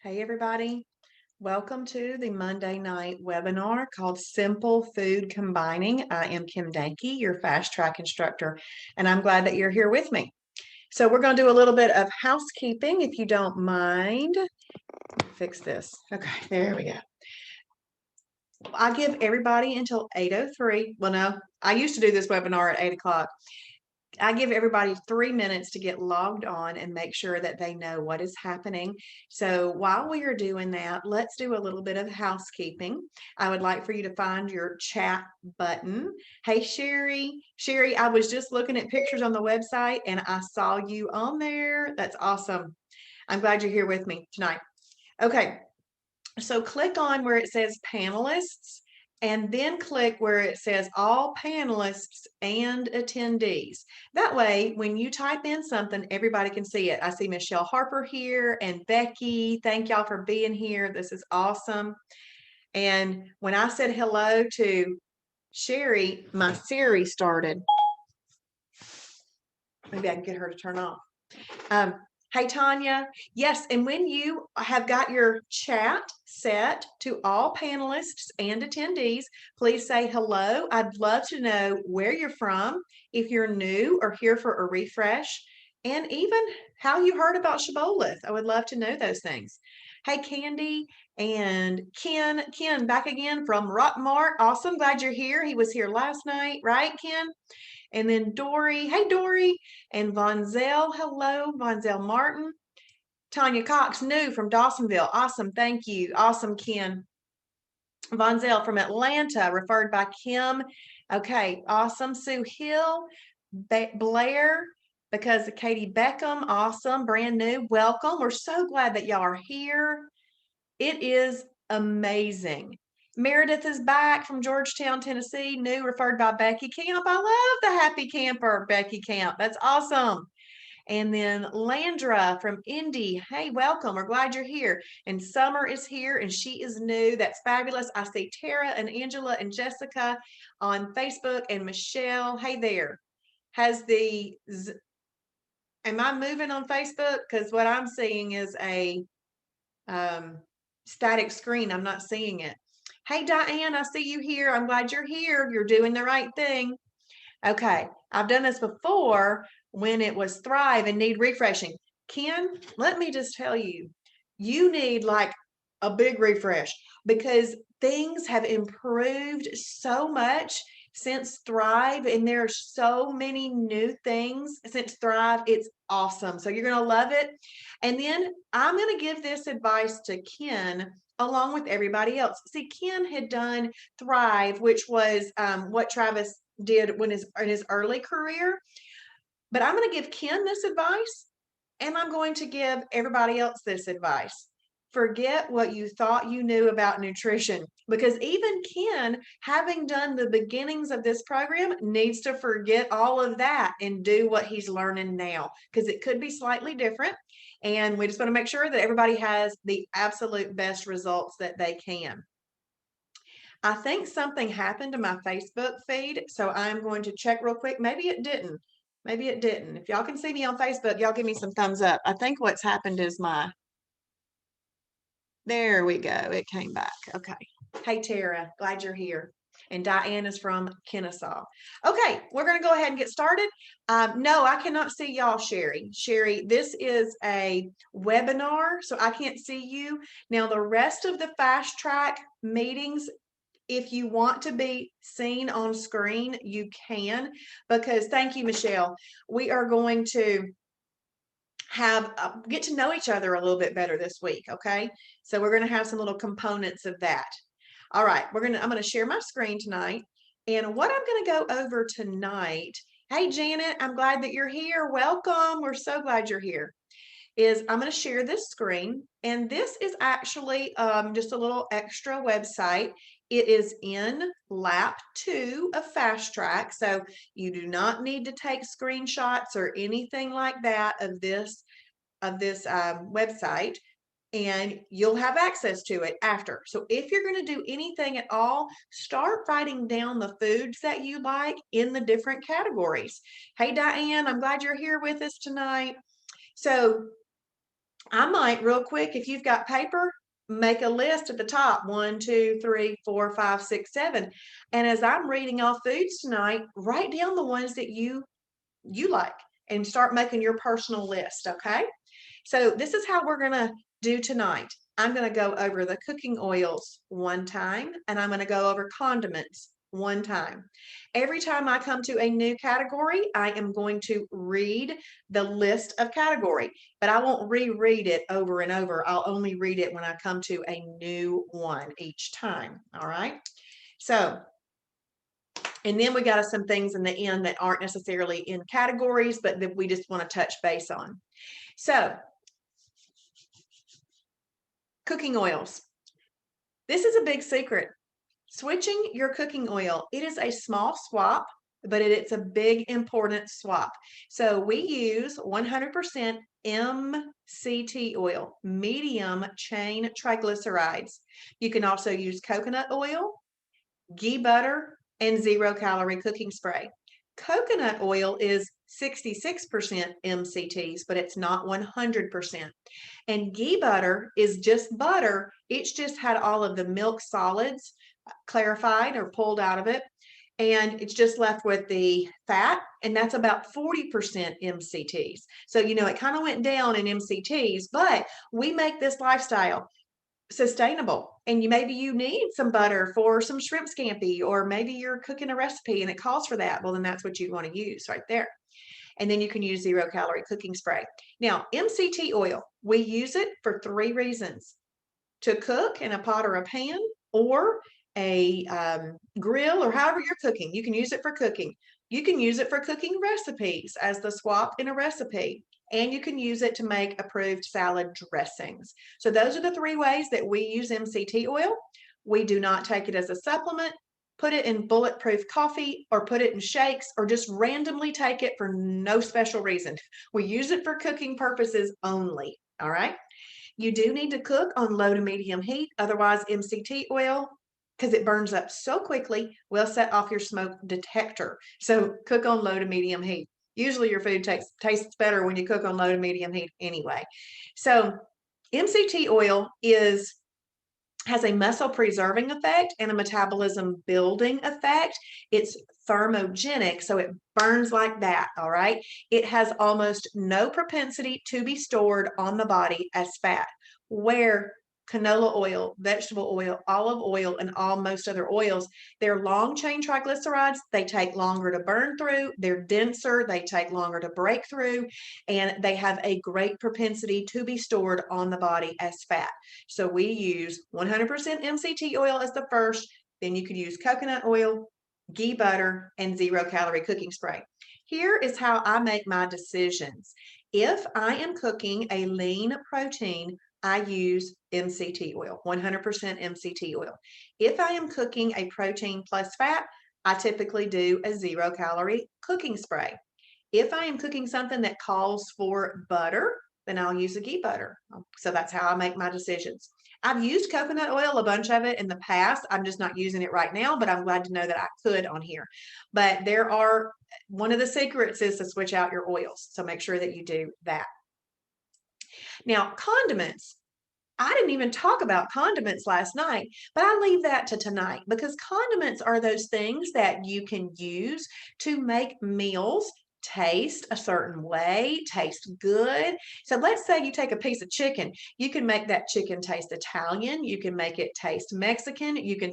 Hey, everybody. Welcome to the Monday night webinar called Simple Food Combining. I am Kim Danke, your fast track instructor, and I'm glad that you're here with me. So we're going to do a little bit of housekeeping, if you don't mind. Fix this. Okay, there we go. I give everybody until 8:03. Well, no, I used to do this webinar at 8 o'clock. I give everybody 3 minutes to get logged on and make sure that they know what is happening. So while we are doing that, let's do a little bit of housekeeping. I would like for you to find your chat button. Hey, Sherry. Sherry, I was just looking at pictures on the website and I saw you on there. That's awesome. I'm glad you're here with me tonight. Okay, so click on where it says panelists and then click where it says all panelists and attendees. That way, when you type in something, everybody can see it. I see Michelle Harper here and Becky. Thank y'all for being here. This is awesome. And when I said hello to Sherry, my Siri started. Maybe I can get her to turn off. Um, Hey, Tanya. Yes, and when you have got your chat set to all panelists and attendees, please say hello. I'd love to know where you're from, if you're new or here for a refresh, and even how you heard about Shibboleth. I would love to know those things. Hey, Candy and Ken. Ken, back again from Rockmart. Awesome. Glad you're here. He was here last night, right, Ken? And then Dory, hey Dory, and Vonzel, hello, Vonzel Martin. Tanya Cox, new from Dawsonville. Awesome, thank you. Awesome, Ken. Vonzel from Atlanta, referred by Kim. Okay, awesome. Sue Hill, Blair, because of Katie Beckham, awesome, brand new. Welcome. We're so glad that y'all are here. It is amazing. Meredith is back from Georgetown, Tennessee, new, referred by Becky Camp. I love the happy camper, Becky Camp. That's awesome. And then Landra from Indy. Hey, welcome. We're glad you're here. And Summer is here and she is new. That's fabulous. I see Tara and Angela and Jessica on Facebook and Michelle. Hey there. Has the, am I moving on Facebook? Because what I'm seeing is a static screen. I'm not seeing it. Hey, Diane, I see you here. I'm glad you're here. You're doing the right thing. Okay, I've done this before when it was Thrive and need refreshing. Ken, let me just tell you, you need like a big refresh because things have improved so much since Thrive, and there are so many new things since Thrive. It's awesome. So you're going to love it. And then I'm going to give this advice to Ken along with everybody else. See, Ken had done Thrive, which was what Travis did when in his early career. But I'm going to give Ken this advice, and I'm going to give everybody else this advice. Forget what you thought you knew about nutrition, because even Ken, having done the beginnings of this program, needs to forget all of that and do what he's learning now, because it could be slightly different. And we just want to make sure that everybody has the absolute best results that they can. I think something happened to my Facebook feed, so I'm going to check real quick. Maybe it didn't. Maybe it didn't. If y'all can see me on Facebook, y'all give me some thumbs up. I think what's happened is there we go. It came back. Okay. Hey, Tara, glad you're here. And Diane is from Kennesaw. Okay, we're going to go ahead and get started. No, I cannot see y'all, Sherry. Sherry, this is a webinar, so I can't see you. Now, the rest of the fast track meetings, if you want to be seen on screen, you can, because thank you, Michelle. We are going to have get to know each other a little bit better this week. Okay, so we're going to have some little components of that. All right, I'm going to share my screen tonight, and what I'm going to go over tonight. Hey, Janet, I'm glad that you're here. Welcome. We're so glad you're here. I'm going to share this screen, and this is actually just a little extra website. It is in lap 2 of Fast Track, so you do not need to take screenshots or anything like that of this website, and you'll have access to it after. So if you're going to do anything at all, start writing down the foods that you like in the different categories. Hey, Diane, I'm glad you're here with us tonight. So I might real quick, if you've got paper, make a list at the top, 1, 2, 3, 4, 5, 6, 7. And as I'm reading off foods tonight, write down the ones that you like and start making your personal list, okay? So this is how we're gonna do tonight. I'm gonna go over the cooking oils one time, and I'm gonna go over condiments one time. Every time I come to a new category, I am going to read the list of category, but I won't reread it over and over. I'll only read it when I come to a new one each time, all right? So, and then we got some things in the end that aren't necessarily in categories, but that we just want to touch base on. So, cooking oils. This is a big secret. Switching your cooking oil, it is a small swap, but it's a big important swap. So we use 100% MCT oil, medium chain triglycerides. You can also use coconut oil, ghee butter, and 0-calorie cooking spray. Coconut oil is 66% MCTs, but it's not 100%. And ghee butter is just butter. It's just had all of the milk solids clarified or pulled out of it. And it's just left with the fat, and that's about 40% MCTs. So, it kind of went down in MCTs, but we make this lifestyle sustainable. And maybe you need some butter for some shrimp scampi, or maybe you're cooking a recipe and it calls for that. Well, then that's what you want to use right there. And then you can use 0-calorie cooking spray. Now, MCT oil, we use it for 3 reasons: to cook in a pot or a pan, or a grill, or however you're cooking. You can use it for cooking. You can use it for cooking recipes as the swap in a recipe, and you can use it to make approved salad dressings. So those are the 3 ways that we use MCT oil. We do not take it as a supplement, put it in bulletproof coffee, or put it in shakes, or just randomly take it for no special reason. We use it for cooking purposes only, all right? You do need to cook on low to medium heat, otherwise MCT oil, because it burns up so quickly, will set off your smoke detector. So cook on low to medium heat. Usually your food tastes better when you cook on low to medium heat anyway. So MCT oil has a muscle preserving effect and a metabolism building effect. It's thermogenic, so it burns like that, all right? It has almost no propensity to be stored on the body as fat, where canola oil, vegetable oil, olive oil, and most other oils, they're long chain triglycerides. They take longer to burn through, they're denser, they take longer to break through, and they have a great propensity to be stored on the body as fat. So we use 100% MCT oil as the first, then you could use coconut oil, ghee butter, and 0-calorie cooking spray. Here is how I make my decisions. If I am cooking a lean protein, I use MCT oil, 100% MCT oil. If I am cooking a protein plus fat, I typically do a 0-calorie cooking spray. If I am cooking something that calls for butter, then I'll use a ghee butter. So that's how I make my decisions. I've used coconut oil, a bunch of it in the past. I'm just not using it right now, but I'm glad to know that I could on here. But one of the secrets is to switch out your oils. So make sure that you do that. Now, condiments. I didn't even talk about condiments last night, but I leave that to tonight, because condiments are those things that you can use to make meals taste a certain way, taste good. So let's say you take a piece of chicken, you can make that chicken taste Italian, you can make it taste Mexican, you can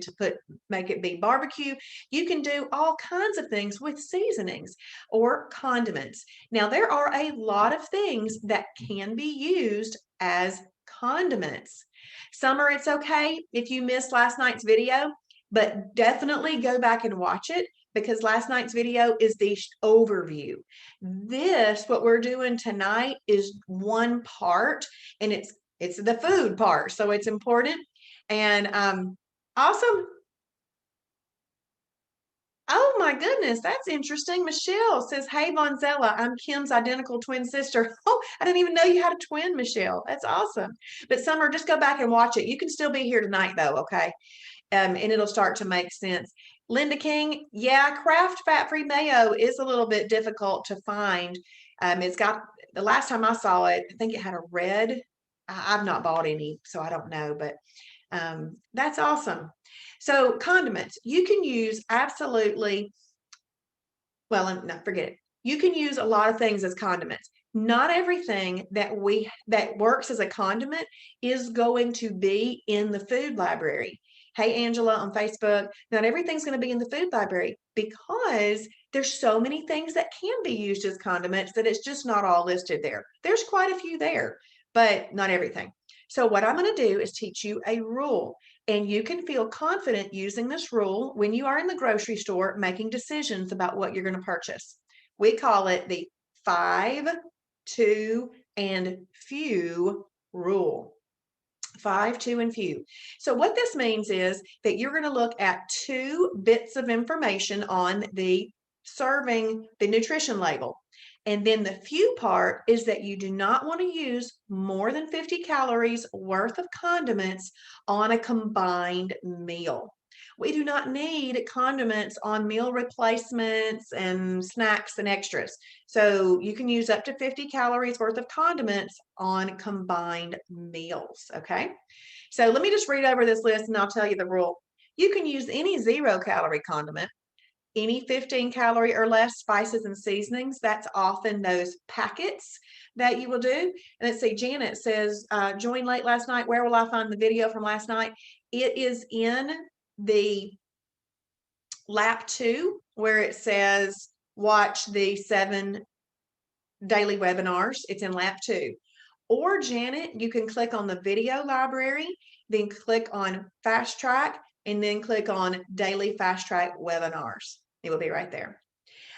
make it be barbecue. You can do all kinds of things with seasonings or condiments. Now, there are a lot of things that can be used as condiments. Summer, it's okay if you missed last night's video, but definitely go back and watch it, because last night's video is the overview. What we're doing tonight is one part, and it's the food part, so it's important. And awesome. Oh my goodness, that's interesting. Michelle says, "Hey Vonzella, I'm Kim's identical twin sister." Oh, I didn't even know you had a twin, Michelle. That's awesome. But Summer, just go back and watch it. You can still be here tonight though, okay? And it'll start to make sense. Linda King, yeah, Kraft fat-free mayo is a little bit difficult to find. It's got, the last time I saw it, I think it had a red I've not bought any, so I don't know, but that's awesome. So condiments, you can use absolutely, well, no, forget it. You can use a lot of things as condiments. Not everything that works as a condiment is going to be in the food library. Hey, Angela on Facebook, not everything's going to be in the food library because there's so many things that can be used as condiments that it's just not all listed there. There's quite a few there, but not everything. So what I'm going to do is teach you a rule, and you can feel confident using this rule when you are in the grocery store making decisions about what you're going to purchase. We call it the 5, 2, and few rule. 5, 2, and few. So what this means is that you're going to look at 2 bits of information on the nutrition label. And then the few part is that you do not want to use more than 50 calories worth of condiments on a combined meal. We do not need condiments on meal replacements and snacks and extras. So you can use up to 50 calories worth of condiments on combined meals, okay? So let me just read over this list and I'll tell you the rule. You can use any 0-calorie condiment, any 15 calorie or less spices and seasonings. That's often those packets that you will do. And let's see, Janet says, joined late last night. Where will I find the video from last night? It is in the lap 2 where it says watch the 7 daily webinars. It's in lap 2. Or Janet, you can click on the video library, then click on fast track, and then click on daily fast track webinars. It will be right there.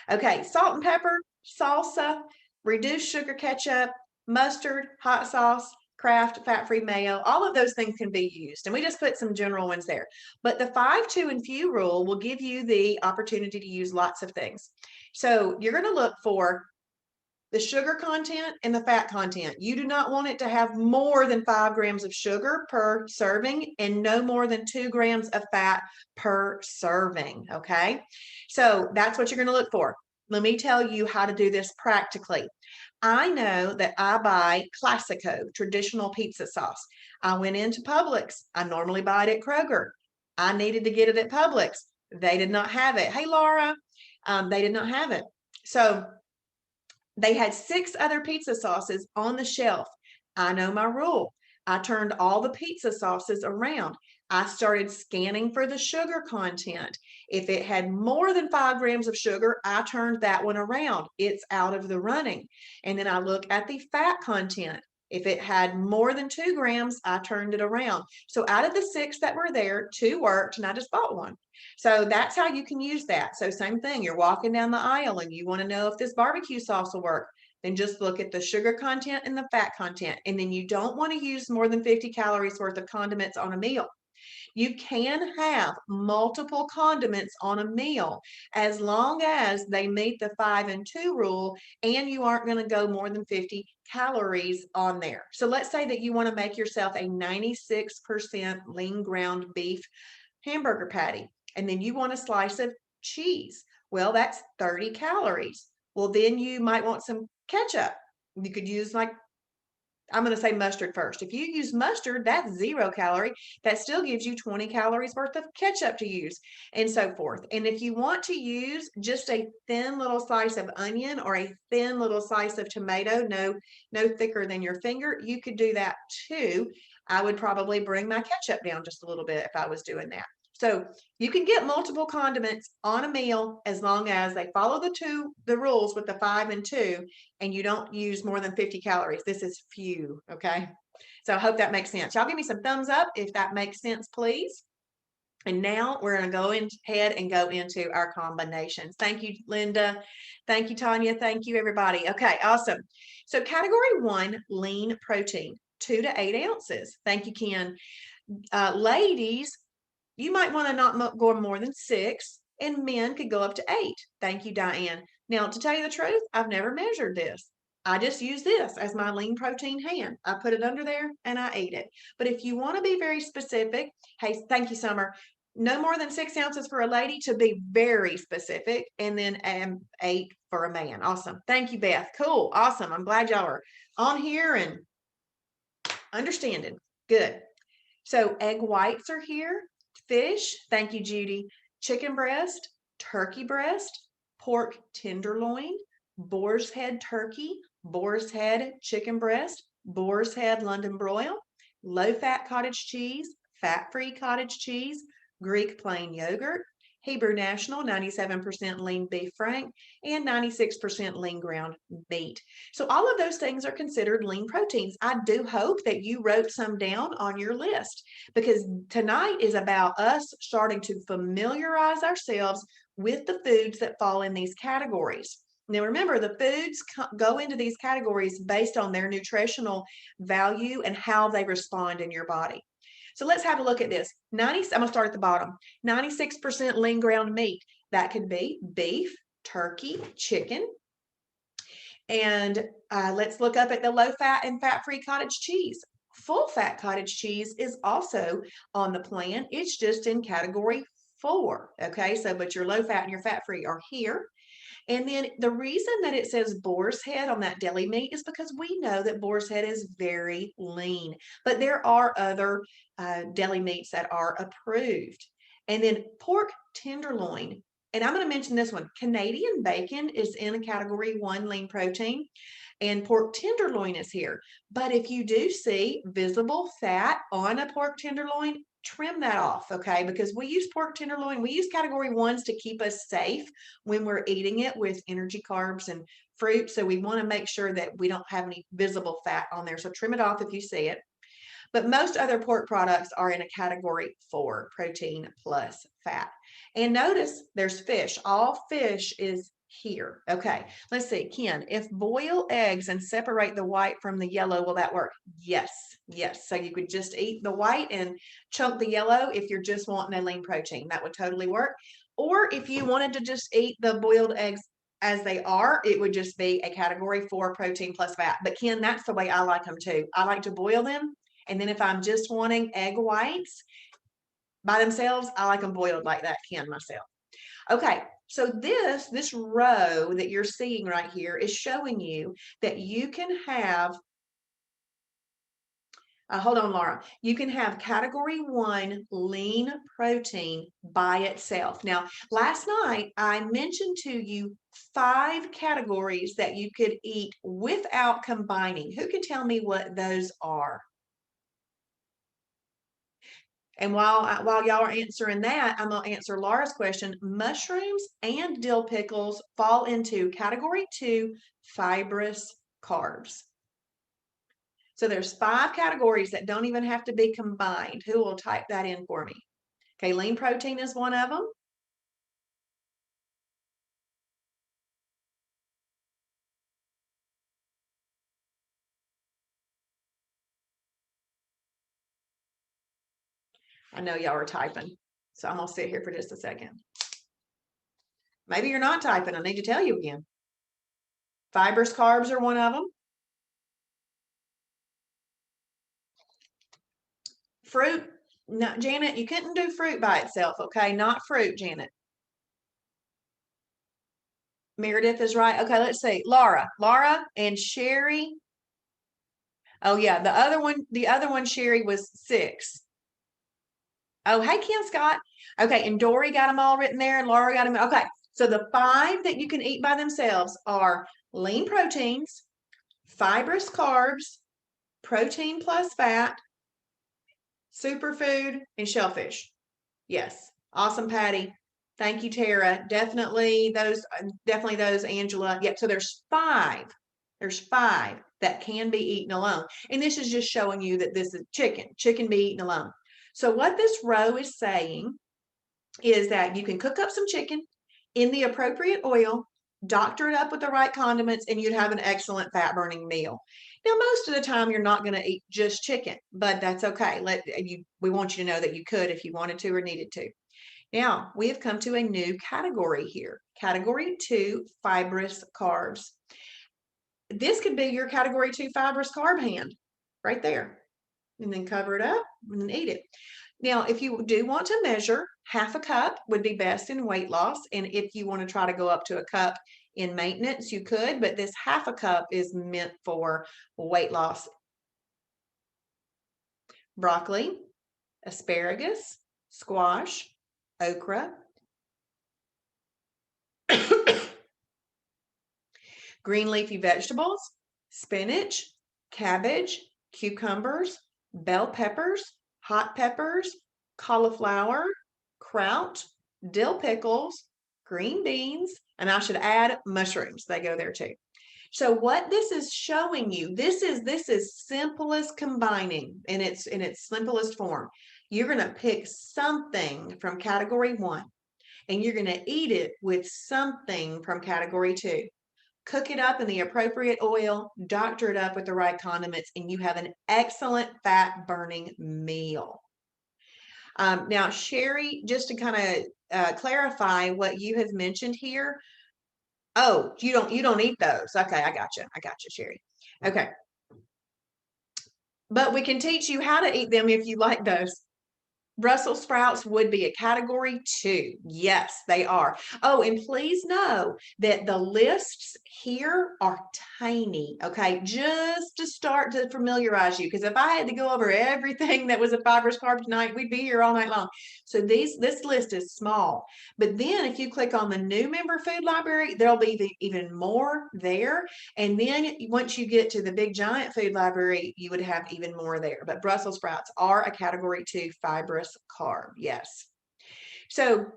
Okay, salt and pepper, salsa, reduced sugar ketchup, mustard, hot sauce, Kraft fat-free mayo, all of those things can be used. And we just put some general ones there. But the 5, 2, and few rule will give you the opportunity to use lots of things. So you're going to look for the sugar content and the fat content. You do not want it to have more than 5 grams of sugar per serving and no more than 2 grams of fat per serving, okay? So that's what you're going to look for. Let me tell you how to do this practically. I know that I buy Classico, traditional pizza sauce. I went into Publix. I normally buy it at Kroger. I needed to get it at Publix. They did not have it. Hey, Laura, they did not have it. So they had 6 other pizza sauces on the shelf. I know my rule. I turned all the pizza sauces around. I started scanning for the sugar content. If it had more than 5 grams of sugar, I turned that one around. It's out of the running. And then I look at the fat content. If it had more than 2 grams, I turned it around. So out of the 6 that were there, 2 worked, and I just bought one. So that's how you can use that. So same thing, you're walking down the aisle and you want to know if this barbecue sauce will work. Then just look at the sugar content and the fat content. And then you don't want to use more than 50 calories worth of condiments on a meal. You can have multiple condiments on a meal as long as they meet the 5 and 2 rule and you aren't going to go more than 50 calories on there. So let's say that you want to make yourself a 96% lean ground beef hamburger patty, and then you want a slice of cheese. Well, that's 30 calories. Well, then you might want some ketchup. You could use I'm going to say mustard first. If you use mustard, that's 0 calorie. That still gives you 20 calories worth of ketchup to use, and so forth. And if you want to use just a thin little slice of onion or a thin little slice of tomato, no thicker than your finger, you could do that too. I would probably bring my ketchup down just a little bit if I was doing that. So you can get multiple condiments on a meal as long as they follow the rules with the 5 and 2, and you don't use more than 50 calories. This is few, okay? So I hope that makes sense. Y'all give me some thumbs up if that makes sense, please. And now we're going to go ahead and go into our combinations. Thank you, Linda. Thank you, Tanya. Thank you, everybody. Okay, awesome. So category 1, lean protein, 2 to 8 ounces. Thank you, Ken. Ladies, you might want to not go more than 6, and men could go up to 8. Thank you, Diane. Now, to tell you the truth, I've never measured this. I just use this as my lean protein hand. I put it under there and I ate it. But if you want to be very specific, hey, thank you, Summer. No more than 6 ounces for a lady to be very specific, and then 8 for a man. Awesome. Thank you, Beth. Cool. Awesome. I'm glad y'all are on here and Understanding. Good. So egg whites are here. Fish. Thank you, Judy. Chicken breast, turkey breast, pork tenderloin, boar's head turkey, boar's head chicken breast, boar's head London broil, low-fat cottage cheese, fat-free cottage cheese, Greek plain yogurt, Hebrew National 97% lean beef frank, and 96% lean ground meat. So all of those things are considered lean proteins. I do hope that you wrote some down on your list, because tonight is about us starting to familiarize ourselves with the foods that fall in these categories. Now, remember, the foods go into these categories based on their nutritional value and how they respond in your body. So let's have a look at this. I'm going to start at the bottom. 96% lean ground meat. That could be beef, turkey, chicken. And let's look up at the low fat and fat free cottage cheese. Full fat cottage cheese is also on the plan. It's just in category 4. Okay, so but your low fat and your fat free are here. And then the reason that it says boar's head on that deli meat is because we know that boar's head is very lean, but there are other deli meats that are approved. And then pork tenderloin. And I'm going to mention this one. Canadian bacon is in a category 1 lean protein, and pork tenderloin is here. But if you do see visible fat on a pork tenderloin, trim that off, okay? Because we use pork tenderloin, we use category 1s to keep us safe when we're eating it with energy carbs and fruit. So we want to make sure that we don't have any visible fat on there. So trim it off if you see it. But most other pork products are in a category 4, protein plus fat. And notice there's fish. All fish is here. Okay, let's see. Ken, if boil eggs and separate the white from the yellow, will that work? Yes, yes. So you could just eat the white and chunk the yellow if you're just wanting a lean protein. That would totally work. Or if you wanted to just eat the boiled eggs as they are, it would just be a category 4 protein plus fat. But Ken, that's the way I like them too. I like to boil them. And then if I'm just wanting egg whites by themselves, I like them boiled like that, Ken, myself. Okay, so this row that you're seeing right here is showing you that you can have, hold on, Laura, you can have category 1 lean protein by itself. Now, last night I mentioned to you 5 categories that you could eat without combining. Who can tell me what those are? And while y'all are answering that, I'm going to answer Laura's question. Mushrooms and dill pickles fall into category 2, fibrous carbs. So there's 5 categories that don't even have to be combined. Who will type that in for me? Okay, lean protein is one of them. I know y'all are typing, so I'm going to sit here for just a second. Maybe you're not typing. I need to tell you again. Fibrous carbs are one of them. Fruit, no, Janet, you couldn't do fruit by itself, okay? Not fruit, Janet. Meredith is right. Okay, let's see. Laura and Sherry. Oh yeah, the other one, Sherry, was 6. Oh, hey, Ken Scott. Okay, and Dory got them all written there, and Laura got them. Okay, so the 5 that you can eat by themselves are lean proteins, fibrous carbs, protein plus fat, superfood, and shellfish. Yes, awesome, Patty. Thank you, Tara. Definitely those, Angela. Yep, so there's 5. There's 5 that can be eaten alone. And this is just showing you that this is chicken be eaten alone. So what this row is saying is that you can cook up some chicken in the appropriate oil, doctor it up with the right condiments, and you'd have an excellent fat burning meal. Now, most of the time you're not going to eat just chicken, but that's okay. We want you to know that you could if you wanted to or needed to. Now, we have come to a new category here. Category 2, fibrous carbs. This could be your category 2 fibrous carb hand right there. And then cover it up and then eat it. Now, if you do want to measure, half a cup would be best in weight loss. And if you want to try to go up to a cup in maintenance, you could, but this half a cup is meant for weight loss. broccoli, asparagus, squash, okra, green leafy vegetables, spinach, cabbage, cucumbers, bell peppers, hot peppers, cauliflower, kraut, dill pickles, green beans, and I should add mushrooms. They go there too. So what this is showing you, this is simplest combining in its simplest form. You're going to pick something from category 1 and you're going to eat it with something from category 2. Cook it up in the appropriate oil, doctor it up with the right condiments, and you have an excellent fat burning meal. Now, Sherry, just to kind of clarify what you have mentioned here. Oh, you don't eat those. Okay, I got you, Sherry. Okay, but we can teach you how to eat them if you like those. Brussels sprouts would be a category 2. Yes, they are. Oh, and please know that the lists here are tiny, okay? Just to start to familiarize you, because if I had to go over everything that was a fibrous carb tonight, we'd be here all night long. So this list is small. But then if you click on the new member food library, there'll be even more there. And then once you get to the big giant food library, you would have even more there. But Brussels sprouts are a category 2 fibrous carb. Yes. So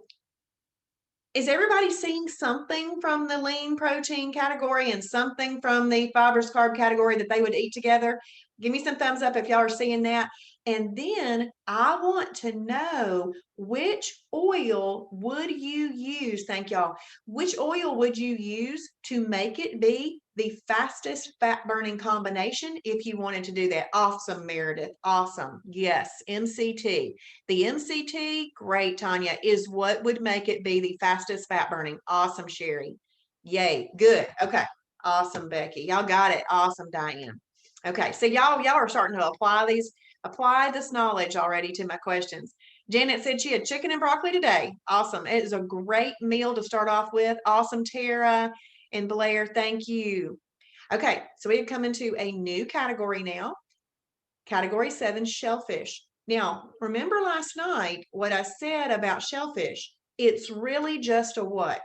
is everybody seeing something from the lean protein category and something from the fibrous carb category that they would eat together? Give me some thumbs up if y'all are seeing that. And then I want to know, which oil would you use? Thank y'all. Which oil would you use to make it be the fastest fat burning combination if you wanted to do that? Awesome, Meredith. Awesome. Yes, MCT. The MCT, great, Tanya, is what would make it be the fastest fat burning. Awesome, Sherry. Yay. Good. Okay. Awesome, Becky. Y'all got it. Awesome, Diane. Okay, so y'all are starting to apply this knowledge already to my questions. Janet said she had chicken and broccoli today. Awesome. It is a great meal to start off with. Awesome, Tara and Blair. Thank you. Okay, so we've come into a new category now. Category 7, shellfish. Now, remember last night what I said about shellfish? It's really just a what?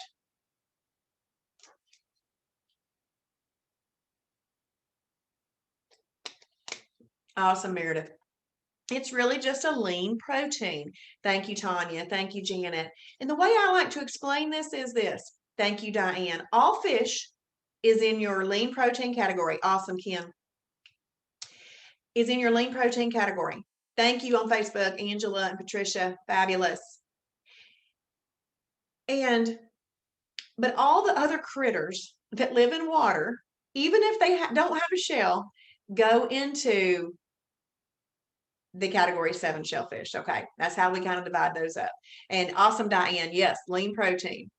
Awesome, Meredith. It's really just a lean protein. Thank you, Tanya. Thank you, Janet. And the way I like to explain this is this. Thank you, Diane. All fish is in your lean protein category. Awesome, Kim. Is in your lean protein category. Thank you on Facebook, Angela and Patricia. Fabulous. But all the other critters that live in water, even if they don't have a shell, go into the category 7 shellfish. Okay, that's how we kind of divide those up. And awesome, Diane. Yes, lean protein.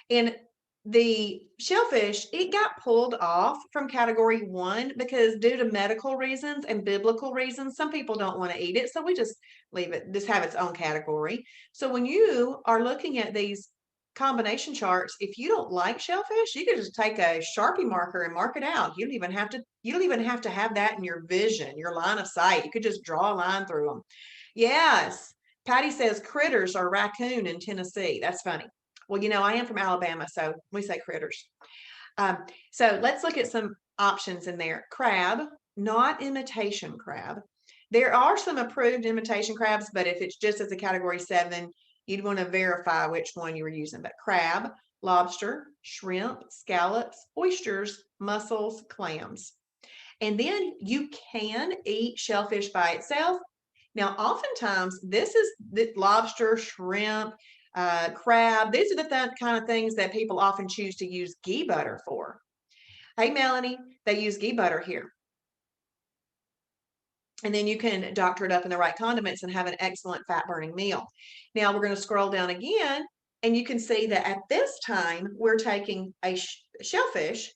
And the shellfish, it got pulled off from category 1 because due to medical reasons and biblical reasons, some people don't want to eat it. So we just leave it, just have its own category. So when you are looking at these combination charts, if you don't like shellfish, you can just take a Sharpie marker and mark it out. You don't even have to have that in your vision, your line of sight. You could just draw a line through them. Yes. Patty says critters are raccoon in Tennessee. That's funny. Well, I am from Alabama, so we say critters. So let's look at some options in there. Crab, not imitation crab. There are some approved imitation crabs, but if it's just as a category 7, you'd want to verify which one you were using. But crab, lobster, shrimp, scallops, oysters, mussels, clams. And then you can eat shellfish by itself. Now, oftentimes, this is the lobster, shrimp, crab. These are the kind of things that people often choose to use ghee butter for. Hey, Melanie, they use ghee butter here. And then you can doctor it up in the right condiments and have an excellent fat burning meal. Now we're going to scroll down again, and you can see that at this time, we're taking a shellfish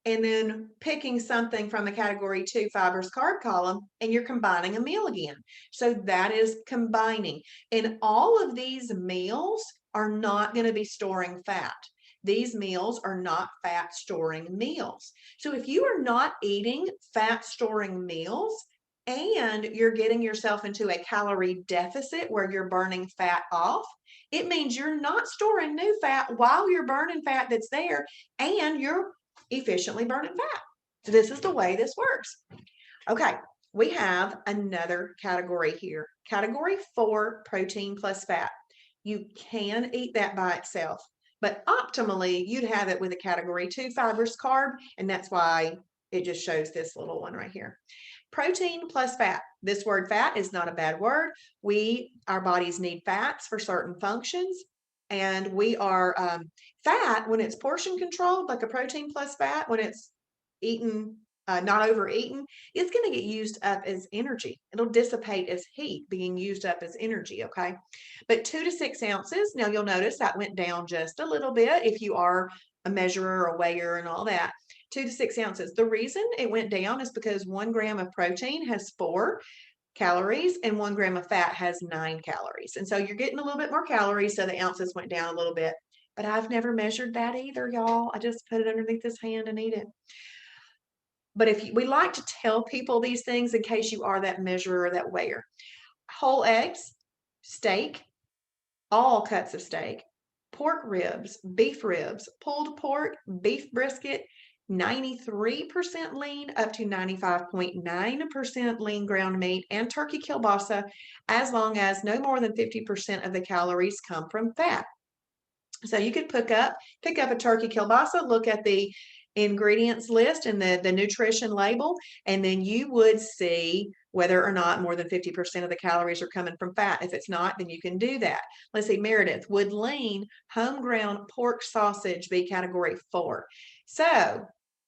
and then picking something from the category 2 fibrous carb column, and you're combining a meal again. So that is combining. And all of these meals are not going to be storing fat. These meals are not fat storing meals. So if you are not eating fat storing meals, and you're getting yourself into a calorie deficit where you're burning fat off, it means you're not storing new fat while you're burning fat that's there, and you're efficiently burning fat. So this is the way this works. Okay, we have another category here. Category 4, protein plus fat. You can eat that by itself, but optimally you'd have it with a category 2 fibrous carb, and that's why it just shows this little one right here. Protein plus fat. This word fat is not a bad word. Our bodies need fats for certain functions, and we are fat when it's portion controlled, like a protein plus fat, when it's eaten, not overeaten, it's going to get used up as energy. It'll dissipate as heat being used up as energy, okay? But 2 to 6 ounces, now you'll notice that went down just a little bit if you are a measurer, a weigher, and all that. 2 to 6 ounces. The reason it went down is because 1 gram of protein has 4 calories and 1 gram of fat has 9 calories. And so you're getting a little bit more calories, so the ounces went down a little bit. But I've never measured that either, y'all. I just put it underneath this hand and eat it. But we like to tell people these things in case you are that measurer or that weigher. Whole eggs, steak, all cuts of steak, pork ribs, pulled pork, beef brisket, 93% lean up to 95.9% lean ground meat, and turkey kielbasa, as long as no more than 50% of the calories come from fat. So you could pick up a turkey kielbasa, look at the ingredients list and the nutrition label, and then you would see whether or not more than 50% of the calories are coming from fat. If it's not, then you can do that. Let's see, Meredith, would lean home ground pork sausage be category 4? So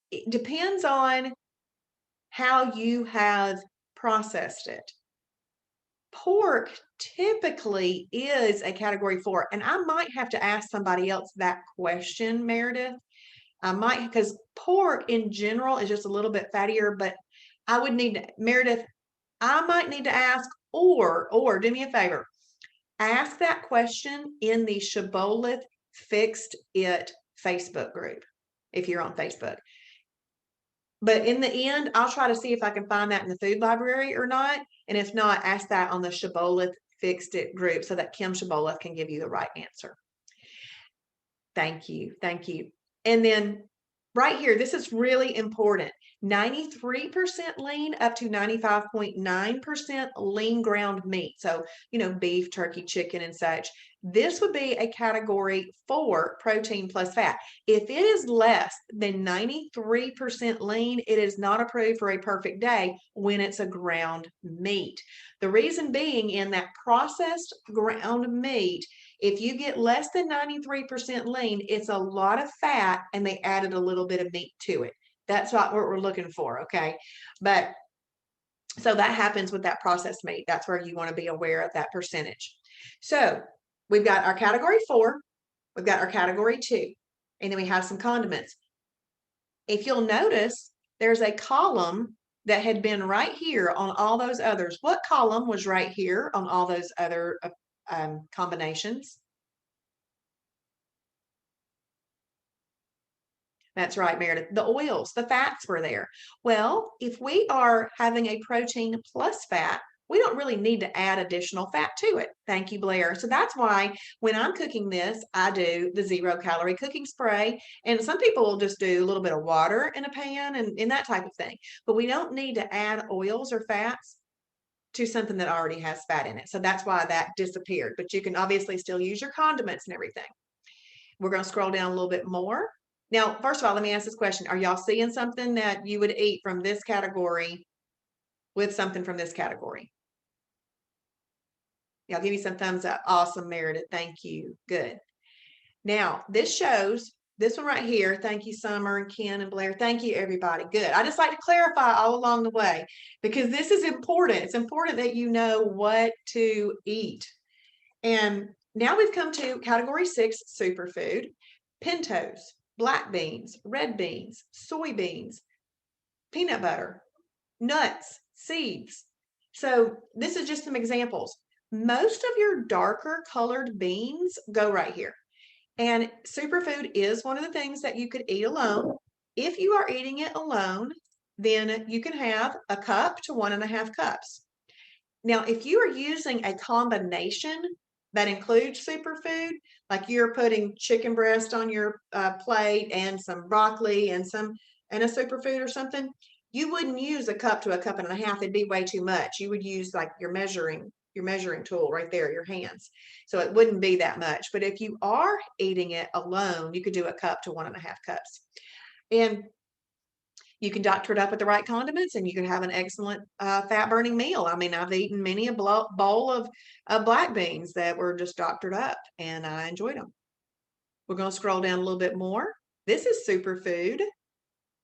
it depends on how you have processed it. Pork typically is a category 4, and I might have to ask somebody else that question, Meredith. I might, because pork in general is just a little bit fattier, but I would need to, Meredith, I might need to ask, or do me a favor, ask that question in the Shibboleth Fixed It Facebook group, if you're on Facebook. But in the end, I'll try to see if I can find that in the food library or not. And if not, ask that on the Shibboleth Fixed It group so that Kim Shibboleth can give you the right answer. Thank you. Thank you. And then right here, this is really important. 93% lean up to 95.9% lean ground meat. So, beef, turkey, chicken, and such. This would be a category 4 protein plus fat. If it is less than 93% lean, it is not approved for a perfect day when it's a ground meat. The reason being, in that processed ground meat, if you get less than 93% lean, it's a lot of fat and they added a little bit of meat to it. That's what we're looking for, okay? But so that happens with that processed meat. That's where you want to be aware of that percentage. So we've got our category 4, we've got our category 2, and then we have some condiments. If you'll notice, there's a column that had been right here on all those others. What column was right here on all those other combinations? That's right, Meredith. The oils, the fats were there. Well, if we are having a protein plus fat, we don't really need to add additional fat to it. Thank you, Blair. So that's why when I'm cooking this, I do the 0-calorie cooking spray. And some people will just do a little bit of water in a pan and that type of thing. But we don't need to add oils or fats to something that already has fat in it. So that's why that disappeared. But you can obviously still use your condiments and everything. We're going to scroll down a little bit more. Now, first of all, let me ask this question. Are y'all seeing something that you would eat from this category with something from this category? Y'all give me some thumbs up. Awesome, Meredith. Thank you. Good. Now, this shows, this one right here. Thank you, Summer and Ken and Blair. Thank you, everybody. Good. I just like to clarify all along the way because this is important. It's important that you know what to eat. And now we've come to category 6, superfood. Pintos, black beans, red beans, soybeans, peanut butter, nuts, seeds. So this is just some examples. Most of your darker colored beans go right here. And superfood is one of the things that you could eat alone. If you are eating it alone, then you can have a cup to 1.5 cups. Now, if you are using a combination that includes superfood, like you're putting chicken breast on your plate and some broccoli and a superfood or something, you wouldn't use a cup to a cup and a half. It'd be way too much. You would use like your measuring tool right there, your hands. So it wouldn't be that much. But if you are eating it alone, you could do a cup to 1.5 cups. And you can doctor it up with the right condiments and you can have an excellent fat burning meal. I mean, I've eaten many a bowl of black beans that were just doctored up and I enjoyed them. We're going to scroll down a little bit more. This is superfood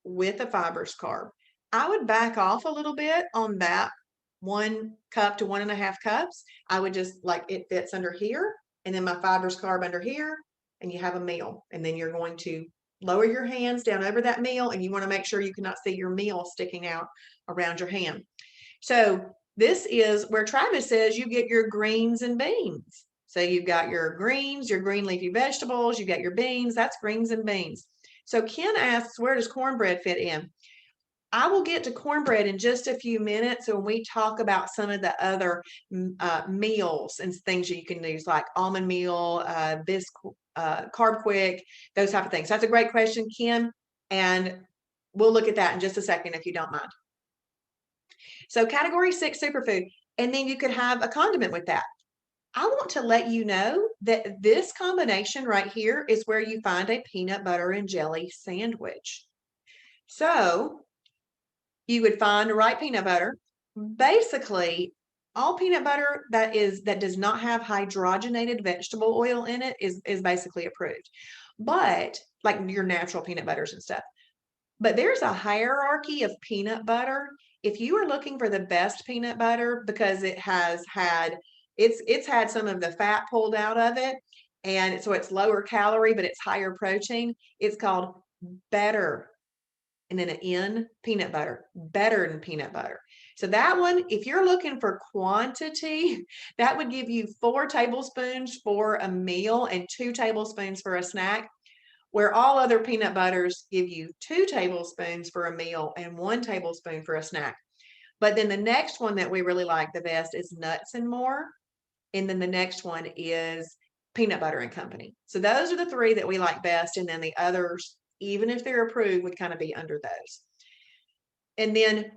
with a fibrous carb. I would back off a little bit on that 1 cup to 1.5 cups. I would just like it fits under here and then my fibrous carb under here and you have a meal. And then you're going to lower your hands down over that meal and you want to make sure you cannot see your meal sticking out around your hand. So this is where Travis says you get your greens and beans. So you've got your greens, your green leafy vegetables, you got your beans, that's greens and beans. So Ken asks, where does cornbread fit in? I will get to cornbread in just a few minutes when we talk about some of the other meals and things you can use, like almond meal, Carb Quick, those type of things. That's a great question, Kim, and we'll look at that in just a second if you don't mind. So category 6 superfood, and then you could have a condiment with that. I want to let you know that this combination right here is where you find a peanut butter and jelly sandwich. So you would find the right peanut butter. Basically, all peanut butter that does not have hydrogenated vegetable oil in it is basically approved. But like your natural peanut butters and stuff. But there's a hierarchy of peanut butter. If you are looking for the best peanut butter because it has had it's had some of the fat pulled out of it, and so it's lower calorie, but it's higher protein, it's called better and then an N peanut butter, better than peanut butter. So that one, if you're looking for quantity, that would give you 4 tablespoons for a meal and 2 tablespoons for a snack, where all other peanut butters give you 2 tablespoons for a meal and 1 tablespoon for a snack. But then the next one that we really like the best is Nuts and More. And then the next one is Peanut Butter and Company. So those are the 3 that we like best. And then the others, even if they're approved, would kind of be under those. And then,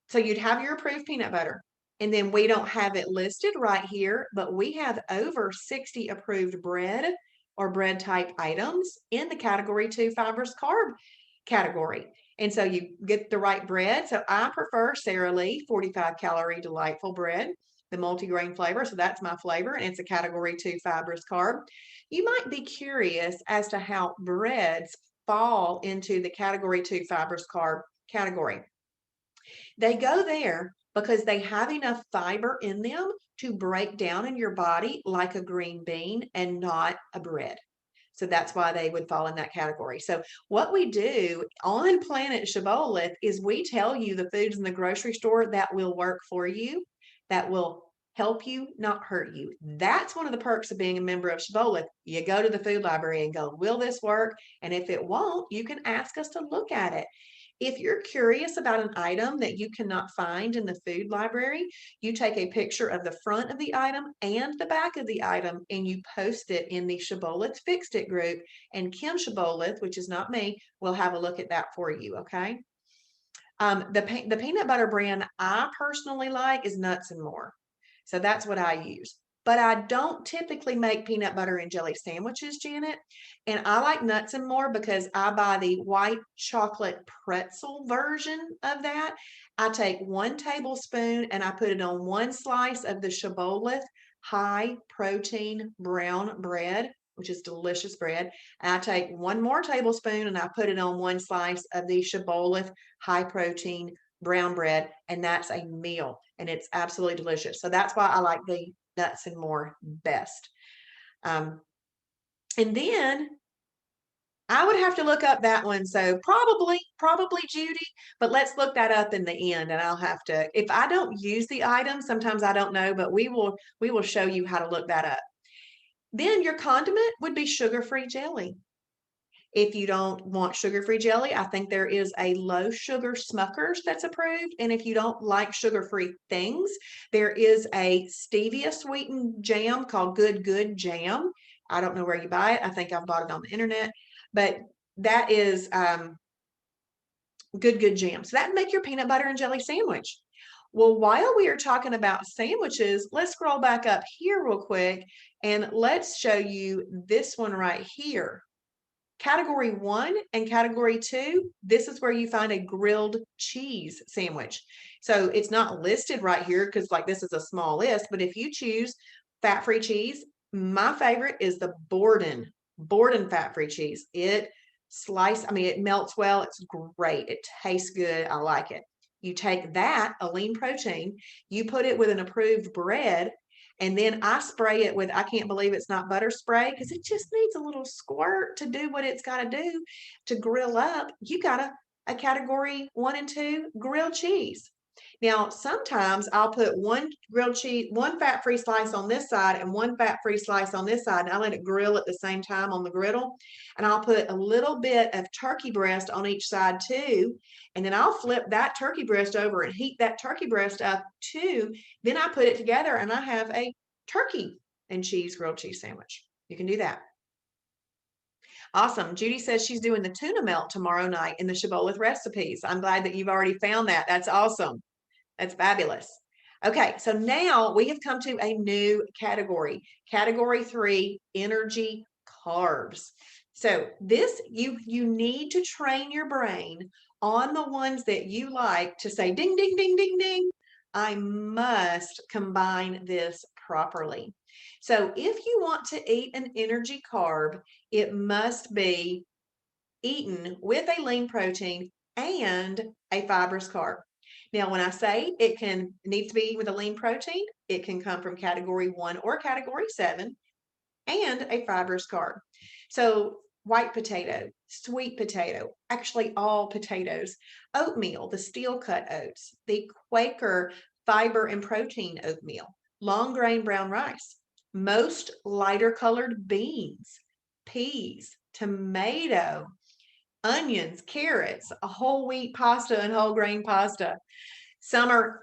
so you'd have your approved peanut butter. And then we don't have it listed right here, but we have over 60 approved bread or bread type items in the category 2 fibrous carb category. And so you get the right bread. So I prefer Sara Lee 45 calorie delightful bread, the multigrain flavor. So that's my flavor, and it's a category 2 fibrous carb. You might be curious as to how breads fall into the category 2 fibrous carb category. They go there because they have enough fiber in them to break down in your body like a green bean and not a bread. So that's why they would fall in that category. So what we do on Planet Shibboleth is we tell you the foods in the grocery store that will work for you, that will help you, not hurt you. That's one of the perks of being a member of Shibboleth. You go to the food library and go, will this work? And if it won't, you can ask us to look at it. If you're curious about an item that you cannot find in the food library, you take a picture of the front of the item and the back of the item and you post it in the Shibboleth Fixed It group, and Kim Shibboleth, which is not me, will have a look at that for you, okay? The peanut butter brand I personally like is Nuts and More. So that's what I use. But I don't typically make peanut butter and jelly sandwiches, Janet. And I like Nuts and More because I buy the white chocolate pretzel version of that. I take 1 tablespoon and I put it on 1 slice of the Shibboleth high protein brown bread, which is delicious bread. And I take 1 more tablespoon and I put it on 1 slice of the Shibboleth high protein brown bread, and that's a meal, and it's absolutely delicious. So that's why I like the Nuts and More best. And then I would have to look up that one. So probably Judy, but let's look that up in the end, and I'll have to, if I don't use the item, sometimes I don't know, but we will show you how to look that up. Then your condiment would be sugar-free jelly. If you don't want sugar-free jelly, I think there is a low sugar Smucker's that's approved. And if you don't like sugar-free things, there is a stevia sweetened jam called Good Jam. I don't know where you buy it. I think I've bought it on the internet, but that is Good Jam. So that'd make your peanut butter and jelly sandwich. Well, while we are talking about sandwiches, let's scroll back up here real quick and let's show you this one right here. Category 1 and category 2, this is where you find a grilled cheese sandwich. So it's not listed right here because like this is a small list, but if you choose fat-free cheese, my favorite is the Borden fat-free cheese. It melts well. It's great. It tastes good. I like it. You take that, a lean protein, you put it with an approved bread, and then I spray it with, I can't believe it's not butter spray because it just needs a little squirt to do what it's got to do to grill up. You got a category 1 and 2 grilled cheese. Now, sometimes I'll put one grilled cheese, one fat-free slice on this side and one fat-free slice on this side, and I let it grill at the same time on the griddle. And I'll put a little bit of turkey breast on each side too. And then I'll flip that turkey breast over and heat that turkey breast up too. Then I put it together and I have a turkey and cheese grilled cheese sandwich. You can do that. Awesome. Judy says she's doing the tuna melt tomorrow night in the Shibboleth recipes. I'm glad that you've already found that. That's awesome. That's fabulous. Okay, so now we have come to a new category. Category 3, energy carbs. So this, you need to train your brain on the ones that you like to say, ding, ding, ding, ding, ding. I must combine this properly. So if you want to eat an energy carb, it must be eaten with a lean protein and a fibrous carb. Now, when I say it needs to be eaten with a lean protein, it can come from category 1 or category 7 and a fibrous carb. So white potato, sweet potato, actually all potatoes, oatmeal, the steel cut oats, the Quaker fiber and protein oatmeal, long grain brown rice, most lighter colored beans, peas, tomato, onions, carrots, a whole wheat pasta and whole grain pasta. Summer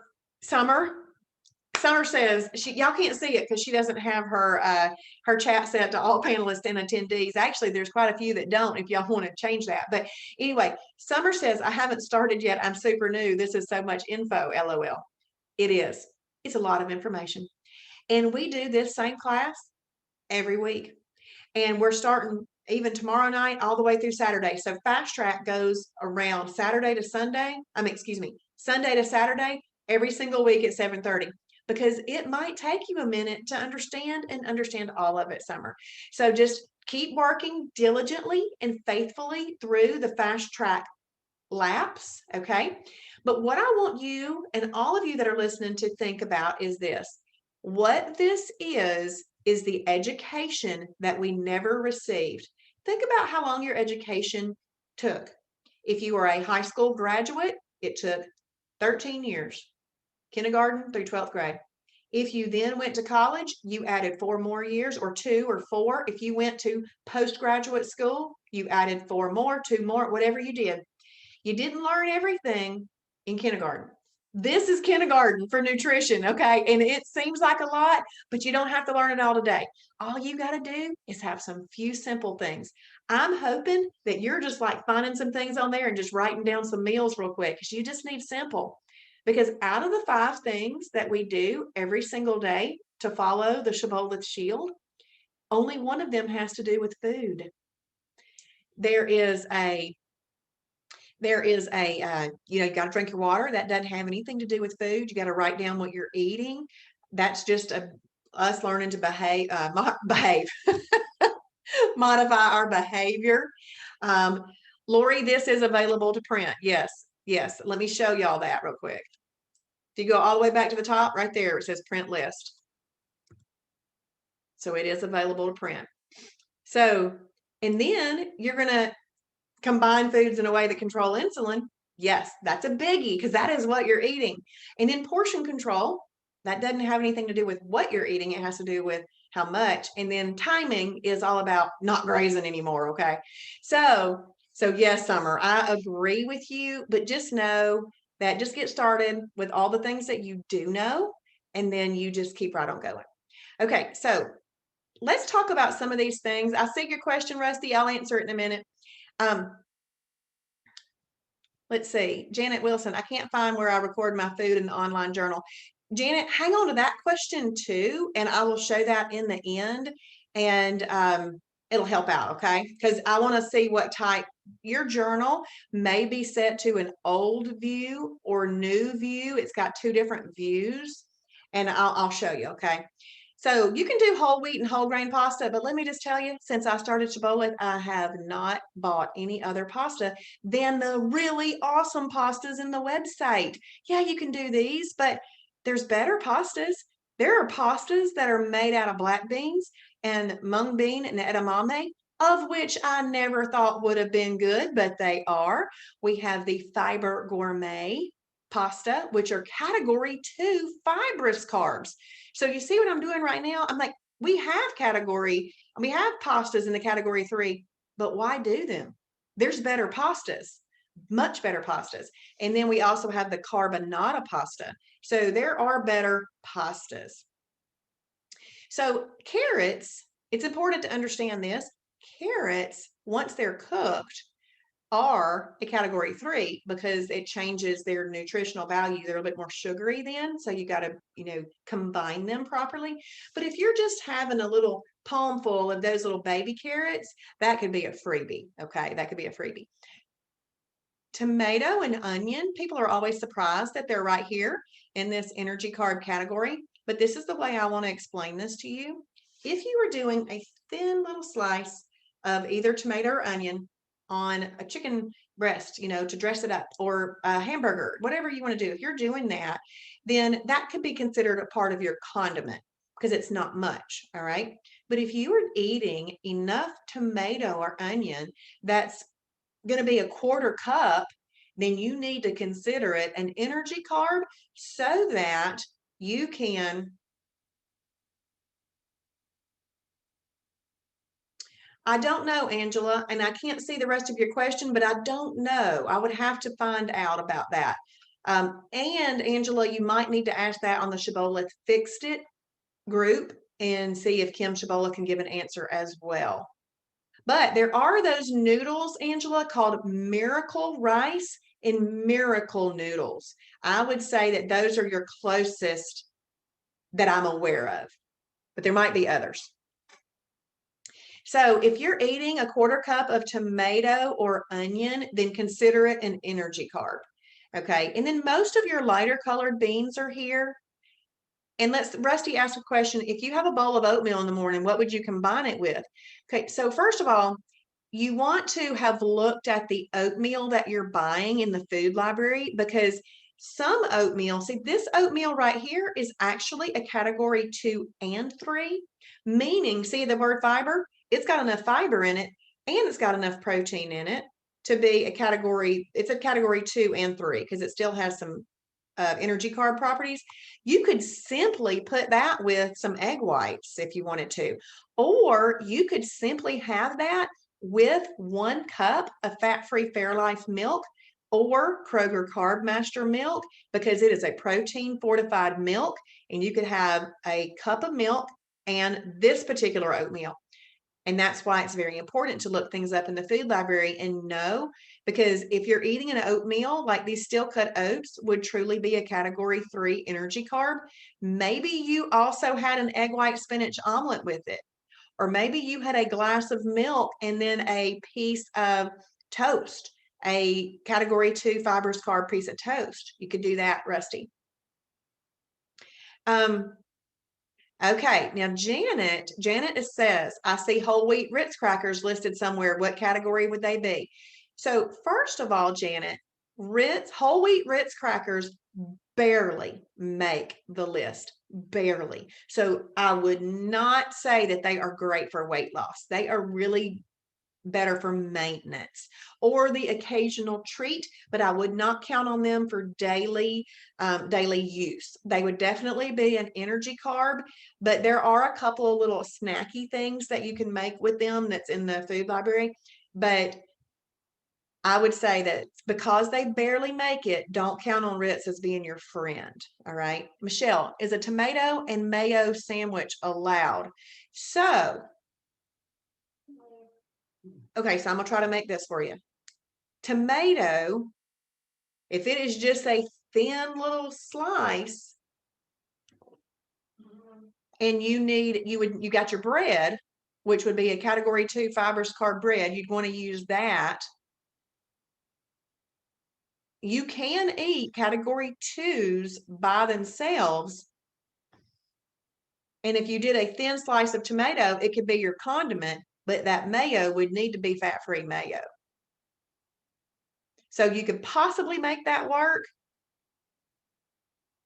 says y'all can't see it because she doesn't have her chat set to all panelists and attendees. Actually, there's quite a few that don't if y'all want to change that. But anyway, Summer says, I haven't started yet. I'm super new. This is so much info, LOL. It is. It's a lot of information. And we do this same class every week. And we're starting even tomorrow night all the way through Saturday. So Fast Track goes around Saturday to Sunday. Sunday to Saturday every single week at 7:30. Because it might take you a minute to understand all of it, Summer. So just keep working diligently and faithfully through the Fast Track laps, okay? But what I want you and all of you that are listening to think about is this. What this is the education that we never received. Think about how long your education took. If you were a high school graduate, it took 13 years. Kindergarten through 12th grade. If you then went to college, you added 4 more years, or 2 or 4. If you went to postgraduate school, you added 4 more, 2 more, whatever you did. You didn't learn everything in kindergarten. This is kindergarten for nutrition, okay? And it seems like a lot, but you don't have to learn it all today. All you got to do is have some few simple things. I'm hoping that you're just like finding some things on there and just writing down some meals real quick because you just need simple. Because out of the 5 things that we do every single day to follow the Shibboleth Shield, only one of them has to do with food. There is a you got to drink your water. That doesn't have anything to do with food. You got to write down what you're eating. That's just us learning to behave, modify our behavior. Lori, this is available to print. Yes. Let me show y'all that real quick. If you go all the way back to the top, right there, it says print list. So it is available to print. So, and then you're going to combine foods in a way that control insulin. Yes, that's a biggie because that is what you're eating. And then portion control, that doesn't have anything to do with what you're eating. It has to do with how much. And then timing is all about not grazing anymore. Okay. So yes, Summer, I agree with you, but just know that just get started with all the things that you do know, and then you just keep right on going. Okay. So let's talk about some of these things. I see your question, Rusty. I'll answer it in a minute. Let's see. Janet Wilson, I can't find where I record my food in the online journal. Janet, hang on to that question too, and I will show that in the end, and it'll help out, okay? Because I want to see what type your journal may be set to an old view or new view. It's got two different views, and I'll show you, okay? So you can do whole wheat and whole grain pasta, but let me just tell you, since I started Shibboleth, I have not bought any other pasta than the really awesome pastas in the website. Yeah, you can do these, but there's better pastas. There are pastas that are made out of black beans and mung bean and edamame, of which I never thought would have been good, but they are. We have the Fiber Gourmet pasta, which are category 2 fibrous carbs. So you see what I'm doing right now? I'm like, we have pastas in the category 3, but why do them? There's better pastas, much better pastas. And then we also have the carbonara pasta. So there are better pastas. So carrots, it's important to understand this. Carrots, once they're cooked, are a category 3 because it changes their nutritional value. They're a bit more sugary then. So you got to, combine them properly. But if you're just having a little palmful of those little baby carrots, that could be a freebie. Okay. That could be a freebie. Tomato and onion, people are always surprised that they're right here in this energy carb category. But this is the way I want to explain this to you. If you were doing a thin little slice of either tomato or onion on a chicken breast, to dress it up, or a hamburger, whatever you want to do, if you're doing that, then that could be considered a part of your condiment because it's not much. All right. But if you are eating enough tomato or onion that's going to be a quarter cup, then you need to consider it an energy carb so that you can. I don't know, Angela, and I can't see the rest of your question, but I don't know. I would have to find out about that. And Angela, you might need to ask that on the Shibboleth Fixed It group and see if Kim Shibboleth can give an answer as well. But there are those noodles, Angela, called Miracle Rice and Miracle Noodles. I would say that those are your closest that I'm aware of, but there might be others. So if you're eating a quarter cup of tomato or onion, then consider it an energy carb. Okay. And then most of your lighter colored beans are here. And Rusty ask a question. If you have a bowl of oatmeal in the morning, what would you combine it with? Okay. So first of all, you want to have looked at the oatmeal that you're buying in the food library, because some oatmeal, see, this oatmeal right here is actually a category 2 and 3, meaning, see the word fiber? It's got enough fiber in it and it's got enough protein in it to be it's a category 2 and 3 because it still has some energy carb properties. You could simply put that with some egg whites if you wanted to, or you could simply have that with 1 cup of fat-free Fairlife milk or Kroger Carb Master milk, because it is a protein fortified milk, and you could have a cup of milk and this particular oatmeal. And that's why it's very important to look things up in the food library and know, because if you're eating an oatmeal, like these steel cut oats would truly be a category 3 energy carb. Maybe you also had an egg white spinach omelet with it. Or maybe you had a glass of milk and then a piece of toast, a category 2 fibrous carb piece of toast. You could do that, Rusty. Okay, now Janet says, I see whole wheat Ritz crackers listed somewhere. What category would they be? So first of all, Janet, whole wheat Ritz crackers barely make the list, barely. So I would not say that they are great for weight loss. They are really better for maintenance or the occasional treat, but I would not count on them for daily use. They would definitely be an energy carb, but there are a couple of little snacky things that you can make with them that's in the food library. But I would say that because they barely make it, don't count on Ritz as being your friend. All right. Michelle, is a tomato and mayo sandwich allowed? So, okay, so I'm gonna try to make this for you. Tomato, if it is just a thin little slice and you got your bread, which would be a category 2 fibrous carb bread, you'd want to use that. You can eat category 2s by themselves. And if you did a thin slice of tomato, it could be your condiment, but that mayo would need to be fat-free mayo. So you could possibly make that work.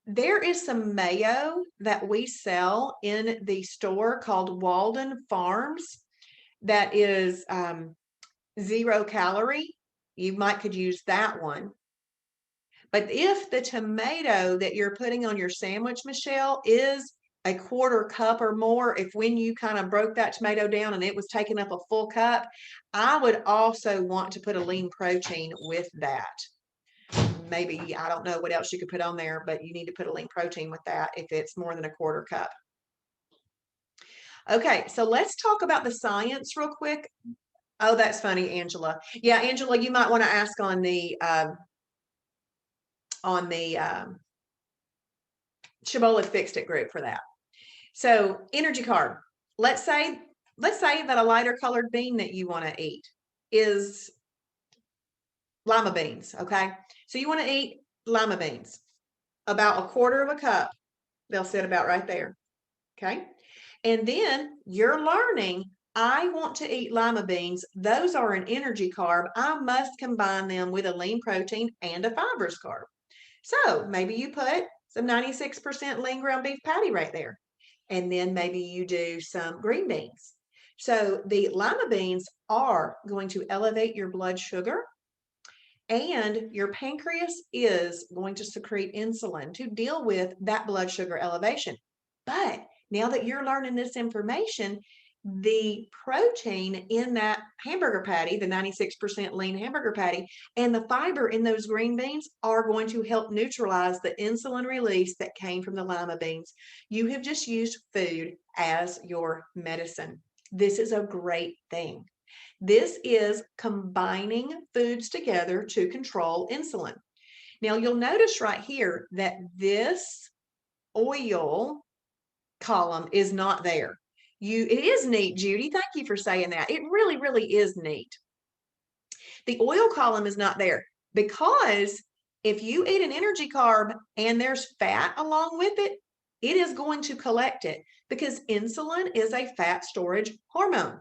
There is some mayo that we sell in the store called Walden Farms that is 0 calorie. You could use that one. But if the tomato that you're putting on your sandwich, Michelle, is a 1/4 cup or more, if when you kind of broke that tomato down and it was taking up a full cup, I would also want to put a lean protein with that. Maybe, I don't know what else you could put on there, but you need to put a lean protein with that if it's more than a 1/4 cup. Okay, so let's talk about the science real quick. Oh, that's funny, Angela. Yeah, Angela, you might want to ask on the Shibboleth Fixed It group for that. So energy carb. Let's say that a lighter colored bean that you want to eat is lima beans. Okay, so you want to eat lima beans, about a 1/4 cup. They'll sit about right there. Okay, and then you're learning. I want to eat lima beans. Those are an energy carb. I must combine them with a lean protein and a fibrous carb. So maybe you put some 96% lean ground beef patty right there. And then maybe you do some green beans. So the lima beans are going to elevate your blood sugar, and your pancreas is going to secrete insulin to deal with that blood sugar elevation. But now that you're learning this information, the protein in that hamburger patty, the 96% lean hamburger patty, and the fiber in those green beans are going to help neutralize the insulin release that came from the lima beans. You have just used food as your medicine. This is a great thing. This is combining foods together to control insulin. Now you'll notice right here that this oil column is not there. It is neat, Judy. Thank you for saying that. It really, really is neat. The oil column is not there because if you eat an energy carb and there's fat along with it, it is going to collect it because insulin is a fat storage hormone.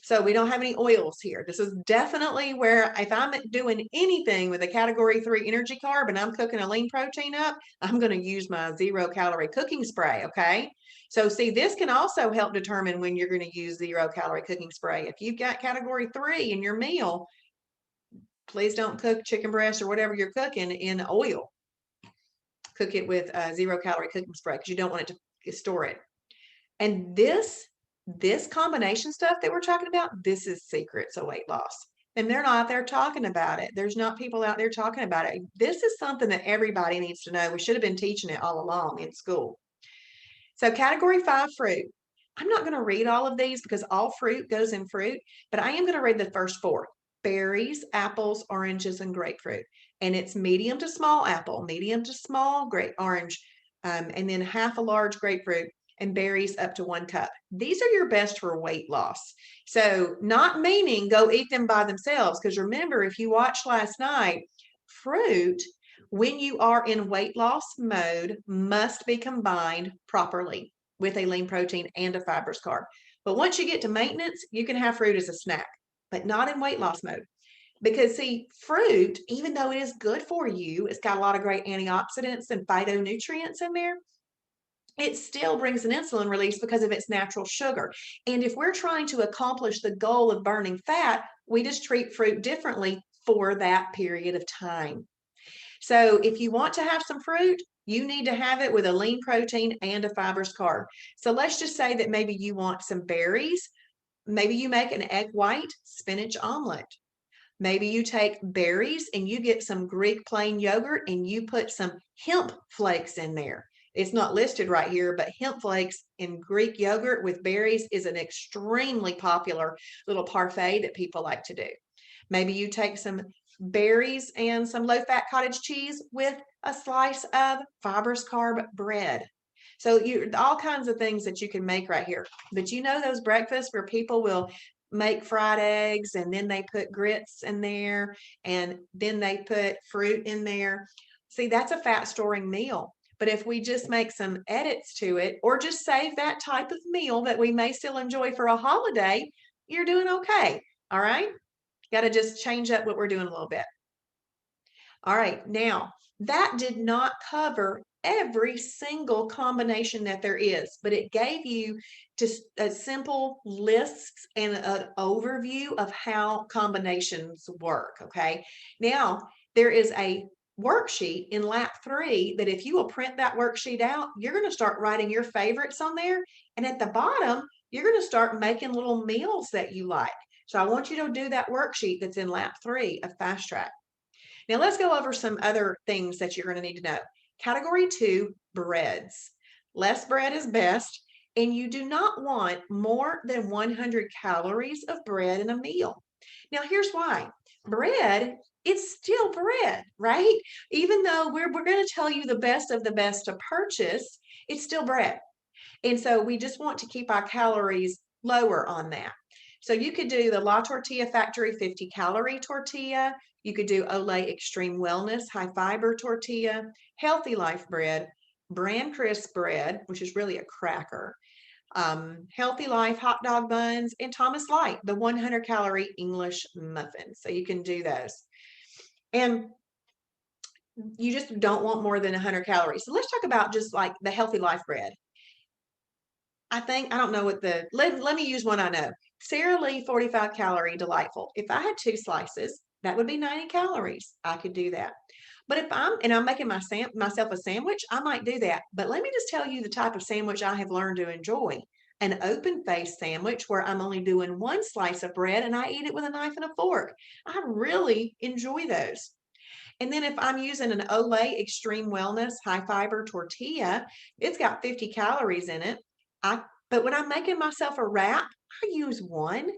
So we don't have any oils here. This is definitely where if I'm doing anything with a category 3 energy carb and I'm cooking a lean protein up, I'm going to use my 0 calorie cooking spray. Okay. So see, this can also help determine when you're going to use 0 calorie cooking spray. If you've got category 3 in your meal, please don't cook chicken breast or whatever you're cooking in oil. Cook it with 0 calorie cooking spray because you don't want it to store it. And this combination stuff that we're talking about, this is secrets of weight loss. And they're not out there talking about it. There's not people out there talking about it. This is something that everybody needs to know. We should have been teaching it all along in school. So category 5 fruit. I'm not going to read all of these because all fruit goes in fruit, but I am going to read the first 4. Berries, apples, oranges, and grapefruit. And it's medium to small apple, medium to small orange, and then half a large grapefruit, and berries up to 1 cup. These are your best for weight loss. So not meaning go eat them by themselves, because remember, if you watched last night, fruit, when you are in weight loss mode, must be combined properly with a lean protein and a fibrous carb. But once you get to maintenance, you can have fruit as a snack, but not in weight loss mode. Because see, fruit, even though it is good for you, it's got a lot of great antioxidants and phytonutrients in there. it still brings an insulin release because of its natural sugar. And if we're trying to accomplish the goal of burning fat, we just treat fruit differently for that period of time. So if you want to have some fruit, you need to have it with a lean protein and a fibrous carb. So let's just say that maybe you want some berries. Maybe you make an egg white spinach omelet. Maybe you take berries and you get some Greek plain yogurt and you put some hemp flakes in there. It's not listed right here, but hemp flakes in Greek yogurt with berries is an extremely popular little parfait that people like to do. Maybe you take some berries and some low-fat cottage cheese with a slice of fibrous carb bread. So you all kinds of things that you can make right here. But you know those breakfasts where people will make fried eggs and then they put grits in there and then they put fruit in there. See, that's a fat storing meal. But if we just make some edits to it or just save that type of meal that we may still enjoy for a holiday, you're doing okay. All right. Got to just change up what we're doing a little bit. All right. Now, that did not cover every single combination that there is, but it gave you just a simple lists and an overview of how combinations work. Okay. Now, there is a worksheet in lap 3 that if you will print that worksheet out, you're going to start writing your favorites on there. And at the bottom, you're going to start making little meals that you like. So I want you to do that worksheet that's in lap 3 of Fast Track. Now let's go over some other things that you're going to need to know. Category 2, breads. Less bread is best, and you do not want more than 100 calories of bread in a meal. Now here's why. Bread, it's still bread, right? Even though we're going to tell you the best of the best to purchase, it's still bread. And so we just want to keep our calories lower on that. So you could do the La Tortilla Factory 50 calorie tortilla. You could do Olay Extreme Wellness high fiber tortilla, Healthy Life bread, Bran Crisp bread, which is really a cracker, Healthy Life hot dog buns, and Thomas Light, the 100 calorie English muffin. So you can do those. And you just don't want more than 100 calories. So let's talk about just like the Healthy Life bread. I don't know what let me use one I know. Sara Lee 45 calorie delightful. If I had 2 slices, that would be 90 calories. I could do that. But if I'm making myself a sandwich, I might do that. But let me just tell you the type of sandwich I have learned to enjoy. An open face sandwich where I'm only doing 1 slice of bread and I eat it with a knife and a fork. I really enjoy those. And then if I'm using an Olay Extreme Wellness high fiber tortilla, it's got 50 calories in it. But when I'm making myself a wrap, I use 1.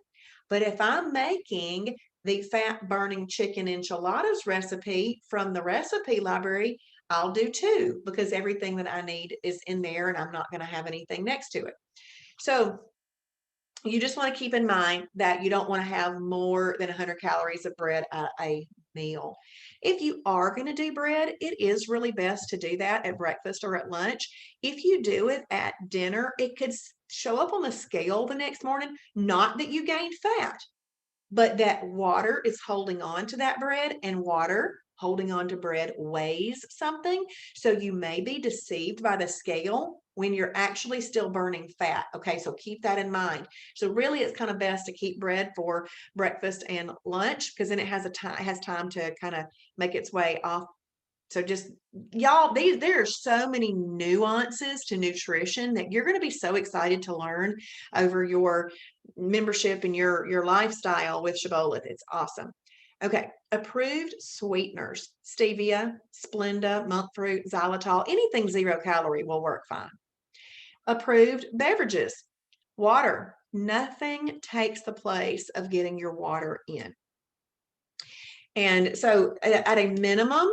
But if I'm making the fat burning chicken enchiladas recipe from the recipe library, I'll do 2 because everything that I need is in there and I'm not going to have anything next to it. So you just want to keep in mind that you don't want to have more than 100 calories of bread at a meal. If you are going to do bread, it is really best to do that at breakfast or at lunch. If you do it at dinner, it could show up on the scale the next morning. Not that you gained fat, but that water is holding on to that bread, and water holding on to bread weighs something. So you may be deceived by the scale when you're actually still burning fat. Okay, so keep that in mind. So really it's kind of best to keep bread for breakfast and lunch because then it has time to kind of make its way off. So just y'all, there are so many nuances to nutrition that you're going to be so excited to learn over your membership and your lifestyle with Shibboleth. It's awesome. Okay, approved sweeteners: stevia, Splenda, monk fruit, xylitol, anything 0 calorie will work fine. Approved beverages: water. Nothing takes the place of getting your water in. And so at a minimum,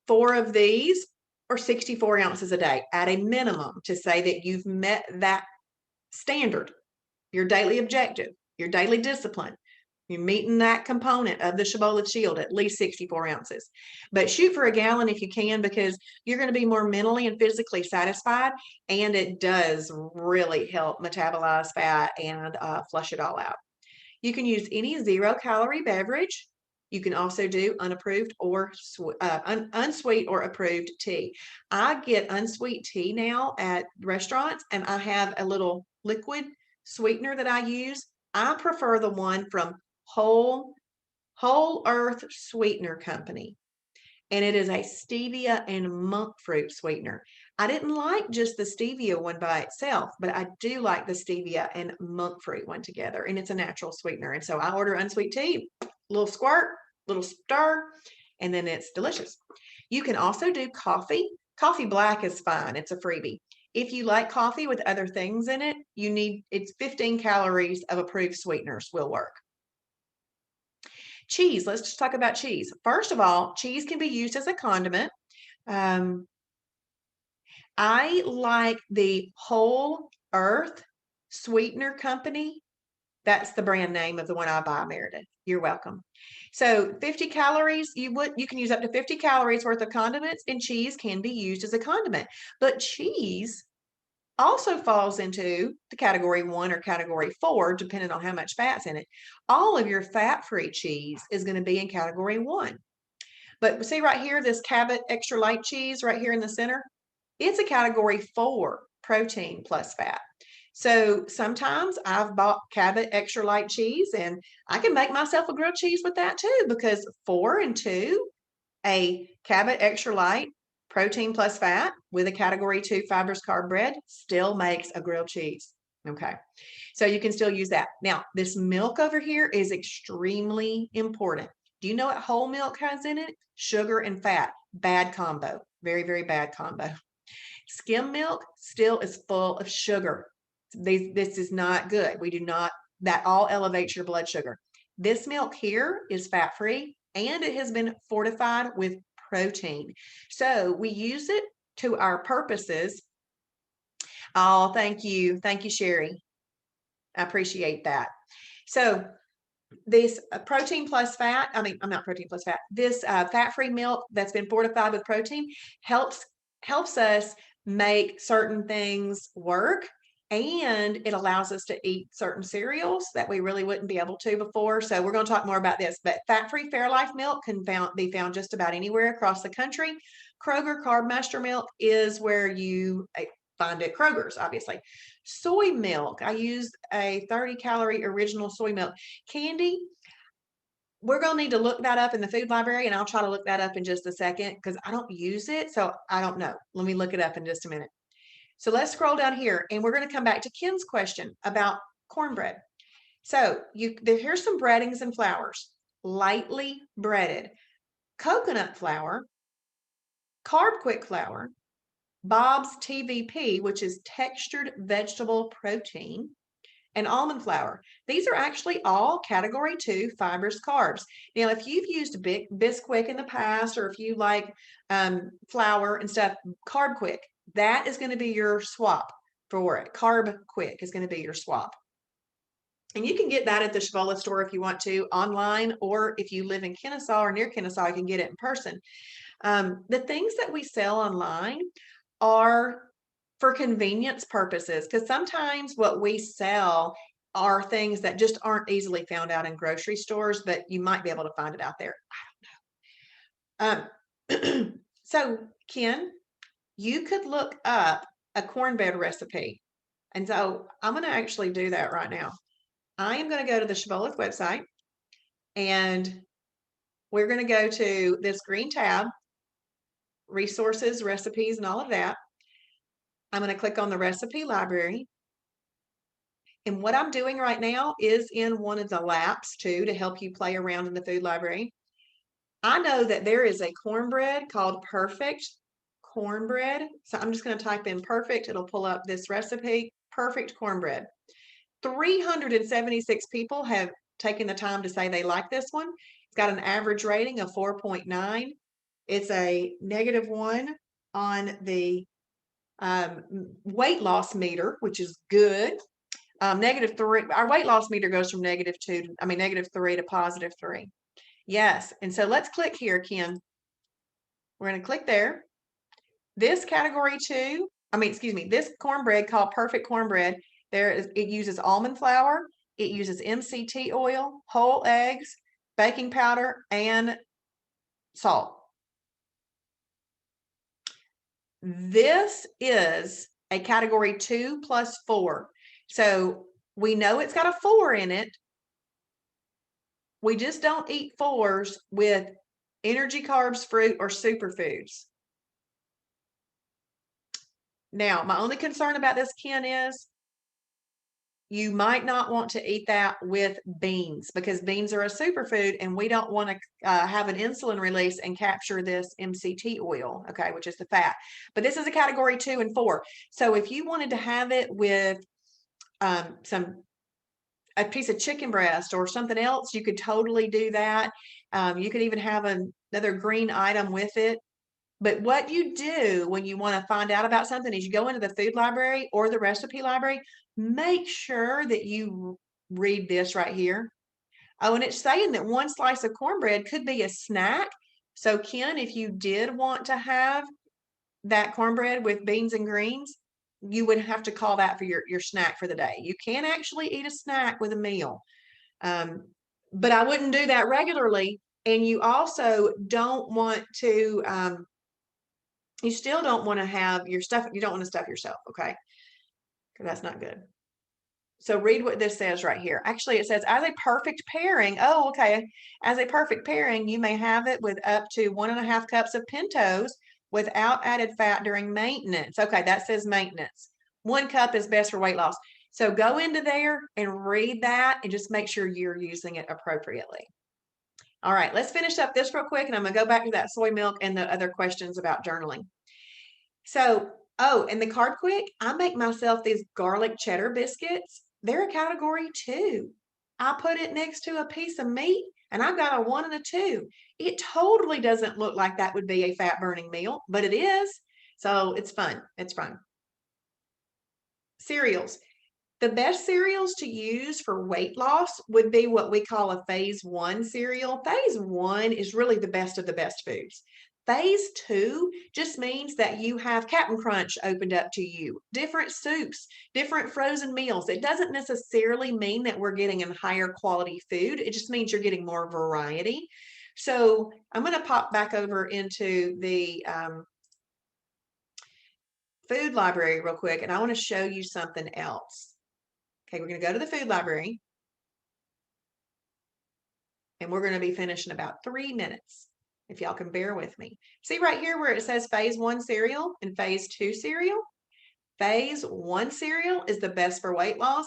4 of these or 64 ounces a day at a minimum to say that you've met that standard, your daily objective, your daily discipline. You're meeting that component of the Shibboleth Shield, at least 64 ounces. But shoot for a gallon if you can, because you're going to be more mentally and physically satisfied. And it does really help metabolize fat and flush it all out. You can use any 0 calorie beverage. You can also do unapproved or unsweet or approved tea. I get unsweet tea now at restaurants, and I have a little liquid sweetener that I use. I prefer the one from Whole Earth Sweetener Company, and it is a stevia and monk fruit sweetener. I didn't like just the stevia one by itself, but I do like the stevia and monk fruit one together, and it's a natural sweetener. And so I order unsweet tea, little squirt, little stir, and then it's delicious. You can also do coffee. Coffee black is fine. It's a freebie. If you like coffee with other things in it, it's 15 calories of approved sweeteners will work. Cheese. Let's just talk about cheese. First of all, cheese can be used as a condiment. I like the Whole Earth Sweetener Company. That's the brand name of the one I buy, Meredith. You're welcome. So 50 calories, you can use up to 50 calories worth of condiments, and cheese can be used as a condiment. But cheese also falls into the category 1 or category 4, depending on how much fat's in it. All of your fat-free cheese is going to be in category 1. But see right here, this Cabot extra light cheese right here in the center, it's a category 4 protein plus fat. So sometimes I've bought Cabot extra light cheese, and I can make myself a grilled cheese with that too, because 4 and 2, a Cabot extra light protein plus fat with a category 2 fibrous carb bread still makes a grilled cheese. Okay, so you can still use that. Now, this milk over here is extremely important. Do you know what whole milk has in it? Sugar and fat. Bad combo. Very, very bad combo. Skim milk still is full of sugar. This is not good. We do not, that all elevates your blood sugar. This milk here is fat-free, and it has been fortified with protein. So we use it to our purposes. Oh, thank you. Thank you, Sherry. I appreciate that. So this protein plus fat, I'm not protein plus fat, this fat-free milk that's been fortified with protein helps us make certain things work, and it allows us to eat certain cereals that we really wouldn't be able to before. So we're going to talk more about this, but fat-free Fairlife milk can be found just about anywhere across the country. Kroger Carb Master milk is where you find it. Kroger's, obviously. Soy milk. I use a 30-calorie original soy milk. Candy, we're going to need to look that up in the food library, and I'll try to look that up in just a second because I don't use it, so I don't know. Let me look it up in just a minute. So let's scroll down here, and we're going to come back to Ken's question about cornbread. So here's some breadings and flours. Lightly breaded. Coconut flour, Carb Quick flour, Bob's TVP, which is textured vegetable protein, and almond flour. These are actually all category 2 fibrous carbs. Now, if you've used Bisquick in the past, or if you like flour and stuff, Carb Quick, that is going to be your swap for it. Carb Quick is going to be your swap. And you can get that at the Shavola store if you want to, online, or if you live in Kennesaw or near Kennesaw, you can get it in person. The things that we sell online are for convenience purposes, because sometimes what we sell are things that just aren't easily found out in grocery stores, but you might be able to find it out there. I don't know. So, Ken, you could look up a cornbread recipe. And so I'm going to actually do that right now. I am going to go to the Shibboleth website, and we're going to go to this green tab, resources, recipes, and all of that. I'm going to click on the recipe library. And what I'm doing right now is in one of the laps too, to help you play around in the food library. I know that there is a cornbread called Perfect Cornbread. So I'm just going to type in perfect. It'll pull up this recipe, Perfect Cornbread. 376 people have taken the time to say they like this one. It's got an average rating of 4.9. It's a -1 on the weight loss meter, which is good. -3, our weight loss meter goes from -3 to +3. Yes. And so let's click here, Ken. We're going to click there. This category 2, this cornbread called Perfect Cornbread, it uses almond flour, it uses MCT oil, whole eggs, baking powder, and salt. This is a category 2 plus 4. So we know it's got a 4 in it. We just don't eat 4s with energy, carbs, fruit, or superfoods. Now, my only concern about this, Ken, is you might not want to eat that with beans because beans are a superfood and we don't want to have an insulin release and capture this MCT oil, okay, which is the fat. But this is a category 2 and 4. So if you wanted to have it with a piece of chicken breast or something else, you could totally do that. You could even have another green item with it. But what you do when you want to find out about something is you go into the food library or the recipe library, make sure that you read this right here. Oh, and it's saying that 1 slice of cornbread could be a snack. So Ken, if you did want to have that cornbread with beans and greens, you would have to call that for your snack for the day. You can actually eat a snack with a meal. But I wouldn't do that regularly. And you also don't want to, you still don't want to have your stuff, you don't want to stuff yourself, okay? Because that's not good. So read what this says right here. Actually, it says, as a perfect pairing, oh, okay. As a perfect pairing, you may have it with up to 1.5 cups of Pintos without added fat during maintenance. Okay, that says maintenance. 1 cup is best for weight loss. So go into there and read that and just make sure you're using it appropriately. All right, let's finish up this real quick and I'm gonna go back to that soy milk and the other questions about journaling. So, oh, and the Card Quick, I make myself these garlic cheddar biscuits. They're a category 2. I put it next to a piece of meat and I've got a 1 and a 2. It totally doesn't look like that would be a fat burning meal, but it is. So it's fun. It's fun. Cereals. The best cereals to use for weight loss would be what we call a phase 1 cereal. Phase 1 is really the best of the best foods. Phase 2 just means that you have Captain Crunch opened up to you, different soups, different frozen meals. It doesn't necessarily mean that we're getting a higher quality food. It just means you're getting more variety. So I'm going to pop back over into the food library real quick, and I want to show you something else. Okay, we're going to go to the food library and we're going to be finished in about 3 minutes, if y'all can bear with me. See right here where it says phase 1 cereal and phase 2 cereal? Phase 1 cereal is the best for weight loss.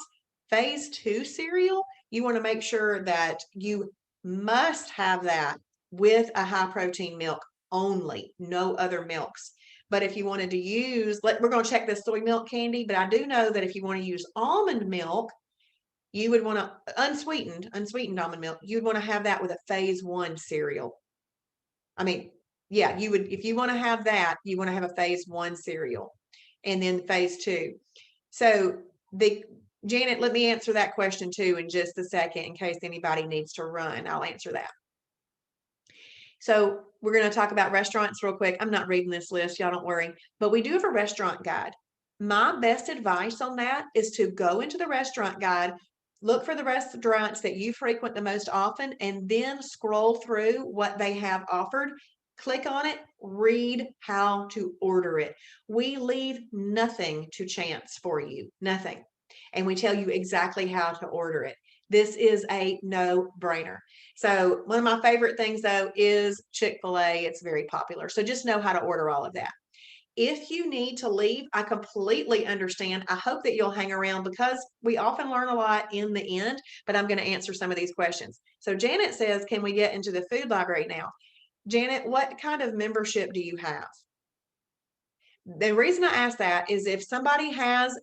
Phase 2 cereal, you want to make sure that you must have that with a high protein milk only, no other milks. But if you wanted to use, we're going to check this soy milk candy, but I do know that if you want to use almond milk, you would want to unsweetened almond milk. You'd want to have that with a phase 1 cereal. I mean, yeah, you would, if you want to have that, you want to have a phase 1 cereal and then phase 2. So Janet, let me answer that question too in just a second in case anybody needs to run. I'll answer that. So we're going to talk about restaurants real quick. I'm not reading this list, y'all don't worry, but we do have a restaurant guide. My best advice on that is to go into the restaurant guide, look for the restaurants that you frequent the most often, and then scroll through what they have offered. Click on it, read how to order it. We leave nothing to chance for you, nothing. And we tell you exactly how to order it. This is a no-brainer. So one of my favorite things though is Chick-fil-A. It's very popular. So just know how to order all of that. If you need to leave, I completely understand. I hope that you'll hang around because we often learn a lot in the end, but I'm going to answer some of these questions. So Janet says, can we get into the food library now? Janet, what kind of membership do you have? The reason I ask that is if somebody has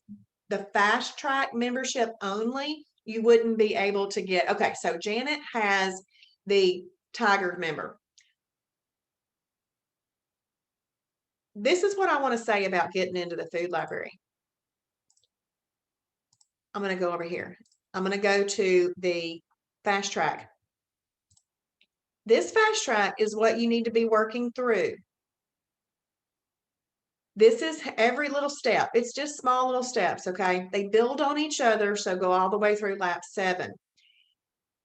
the fast track membership only, you wouldn't be able to get, okay, so Janet has the Tiger member. This is what I want to say about getting into the food library. I'm going to go over here. I'm going to go to the fast track. This fast track is what you need to be working through. This is every little step. It's just small little steps, okay? They build on each other, so go all the way through lap 7.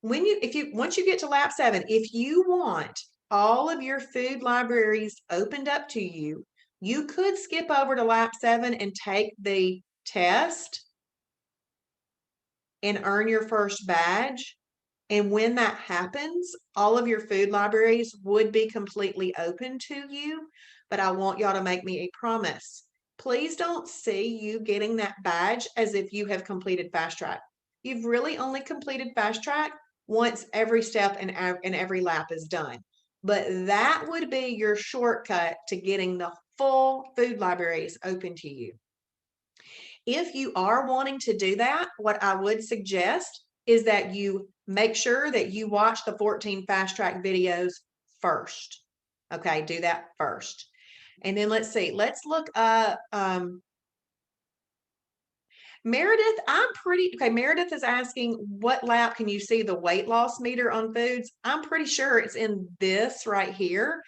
once you get to lap 7, if you want all of your food libraries opened up to you, you could skip over to lap 7 and take the test and earn your first badge. And when that happens, all of your food libraries would be completely open to you. But I want y'all to make me a promise. Please don't see you getting that badge as if you have completed fast track. You've really only completed fast track once every step and every lap is done. But that would be your shortcut to getting the full food libraries open to you. If you are wanting to do that, what I would suggest is that you make sure that you watch the 14 fast track videos first. Okay, do that first. And then let's see, let's look up Meredith. Meredith is asking, what lap can you see the weight loss meter on foods? I'm pretty sure it's in this right here,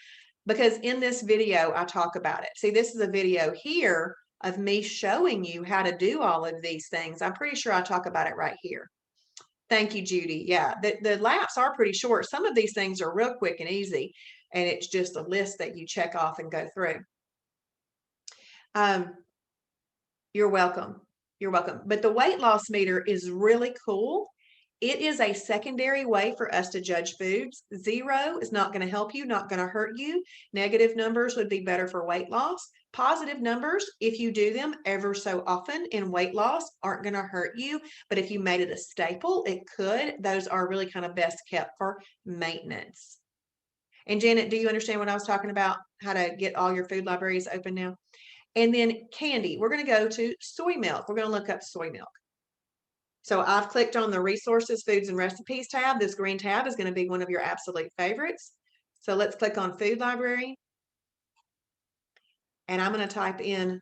because in this video, I talk about it. See, this is a video here of me showing you how to do all of these things. I'm pretty sure I talk about it right here. Thank you, Judy. Yeah, the laps are pretty short. Some of these things are real quick and easy, and it's just a list that you check off and go through. You're welcome. You're welcome. But the weight loss meter is really cool. It is a secondary way for us to judge foods. 0 is not going to help you, not going to hurt you. Negative numbers would be better for weight loss. Positive numbers, if you do them ever so often in weight loss, aren't going to hurt you. But if you made it a staple, it could. Those are really kind of best kept for maintenance. And Janet, do you understand what I was talking about? How to get all your food libraries open now? And then candy, we're going to go to soy milk. We're going to look up soy milk. So I've clicked on the resources, foods and recipes tab. This green tab is going to be one of your absolute favorites. So let's click on food library. And I'm going to type in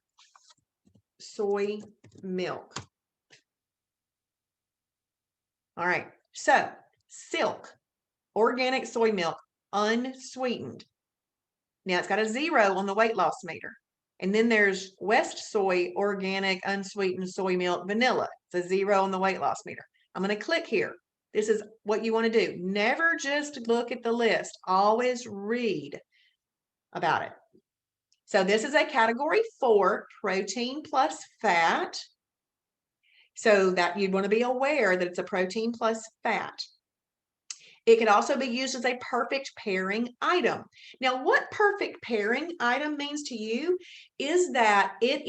soy milk. All right. So Silk, organic soy milk, unsweetened. Now it's got a 0 on the weight loss meter. And then there's West Soy, organic, unsweetened soy milk, vanilla. It's a 0 on the weight loss meter. I'm going to click here. This is what you want to do. Never just look at the list. Always read about it. So this is a category 4, protein plus fat. So that you'd want to be aware that it's a protein plus fat. It could also be used as a perfect pairing item. Now, what perfect pairing item means to you is that it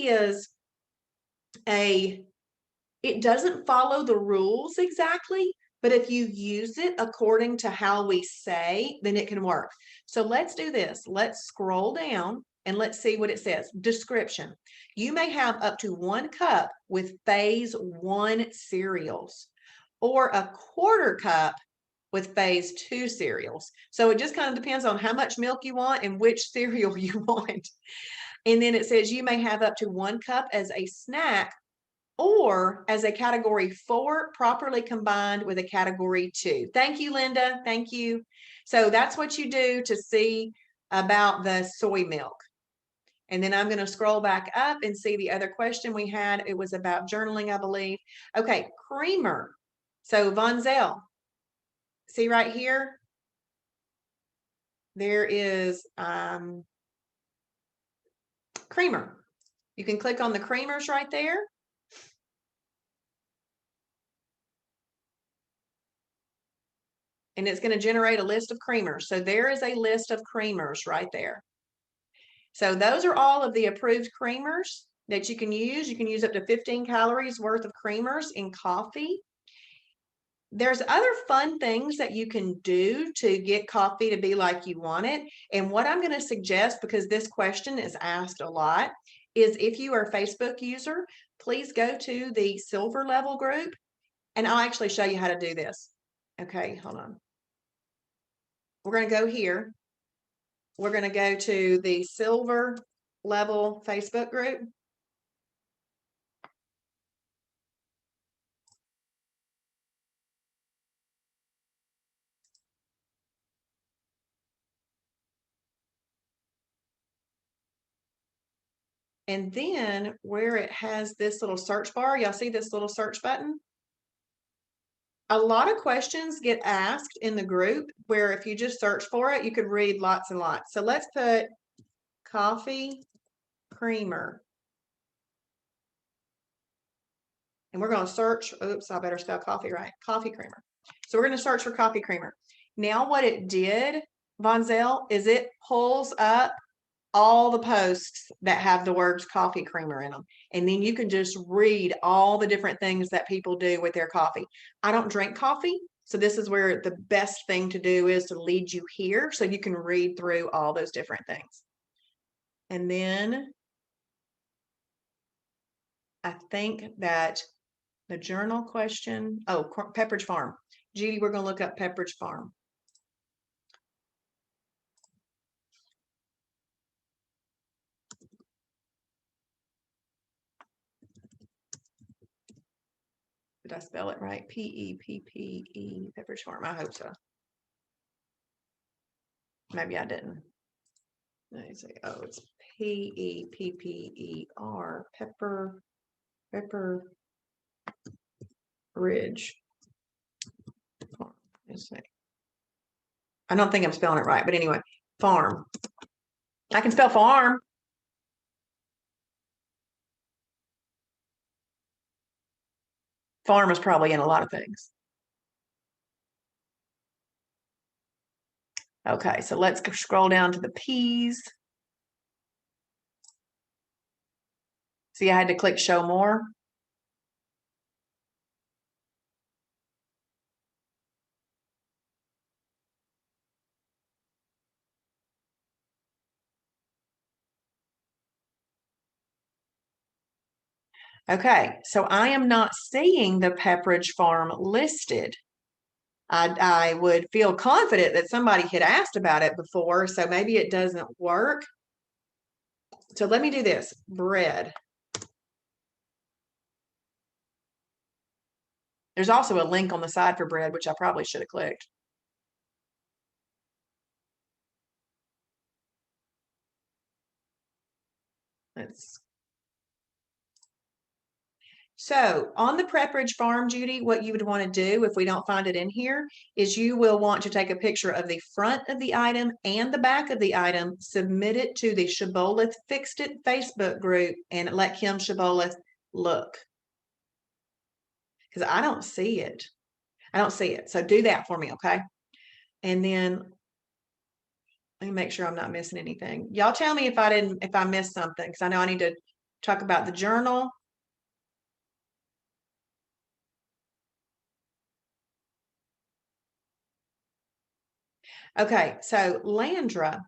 doesn't follow the rules exactly, but if you use it according to how we say, then it can work. So let's do this. Let's scroll down and let's see what it says. Description. You may have up to 1 cup with phase 1 cereals, or a 1/4 cup with phase 2 cereals. So it just kind of depends on how much milk you want and which cereal you want. And then it says you may have up to 1 cup as a snack or as a category 4, properly combined with a category 2. Thank you, Linda. Thank you. So that's what you do to see about the soy milk. And then I'm going to scroll back up and see the other question we had. It was about journaling, I believe. Okay, creamer. So Von Zell, see right here, there is creamer. You can click on the creamers right there. And it's going to generate a list of creamers. So there is a list of creamers right there. So those are all of the approved creamers that you can use. You can use up to 15 calories worth of creamers in coffee. There's other fun things that you can do to get coffee to be like you want it. And what I'm going to suggest, because this question is asked a lot, is if you are a Facebook user, please go to the silver level group, and I'll actually show you how to do this. Okay, hold on. We're going to go here. We're going to go to the silver level Facebook group. And then where it has this little search bar, y'all see this little search button? a lot of questions get asked in the group where if you just search for it, you could read lots and lots. So let's put coffee creamer. And we're going to search, oops, I better spell coffee right, coffee creamer. So we're going to search for coffee creamer. Now what it did, Von Zell, is it pulls up all the posts that have the words coffee creamer in them. And then you can just read all the different things that people do with their coffee. I don't drink coffee, so this is where the best thing to do is to lead you here so you can read through all those different things. And then I think that the journal question, oh, Pepperidge Farm. Judy, we're going to look up Pepperidge Farm. Did I spell it right? P-E-P-P-E, Pepperidge Farm. I hope so. Maybe I didn't. Let me see. Oh, it's P-E-P-P-E-R, Pepper Ridge. Let's see. I don't think I'm spelling it right, but anyway, farm. I can spell farm. Farm is probably in a lot of things. Okay, so let's scroll down to the P's. See, I had to click show more. Okay, so I am not seeing the Pepperidge Farm listed. I would feel confident that somebody had asked about it before, so maybe it doesn't work. So let me do this, bread. There's also a link on the side for bread, which I probably should have clicked. So on the Pepperidge Farm, Judy, what you would want to do if we don't find it in here is you will want to take a picture of the front of the item and the back of the item, submit it to the Shibboleth Fixed It Facebook group, and let Kim Shibboleth look. Because I don't see it. I don't see it. So do that for me, okay? And then let me make sure I'm not missing anything. Y'all tell me if I missed something, because I know I need to talk about the journal. Okay, so Landra,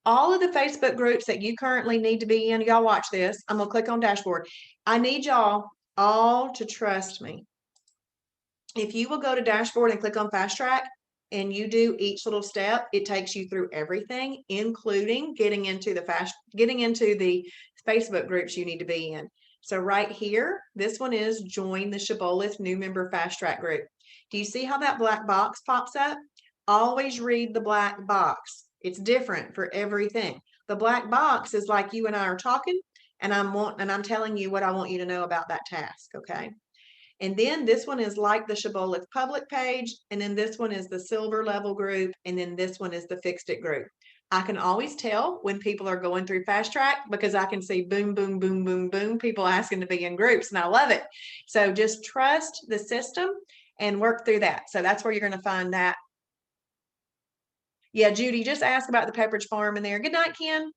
all of the Facebook groups that you currently need to be in, y'all watch this. I'm gonna click on dashboard. I need y'all all to trust me. If you will go to dashboard and click on fast track and you do each little step, it takes you through everything, including getting into the Facebook groups you need to be in. So right here, this one is join the Shibboleth new member fast track group. Do you see how that black box pops up? Always read the black box. It's different for everything. The black box is like you and I are talking, and I'm telling you what I want you to know about that task, okay? And then this one is like the Shibboleth public page, and then this one is the silver level group, and then this one is the fixed it group. I can always tell when people are going through fast track because I can see boom, boom, boom, boom, boom, people asking to be in groups, and I love it. So just trust the system and work through that. So that's where you're going to find that. Yeah, Judy, just ask about the Pepperidge Farm in there. Good night, Ken.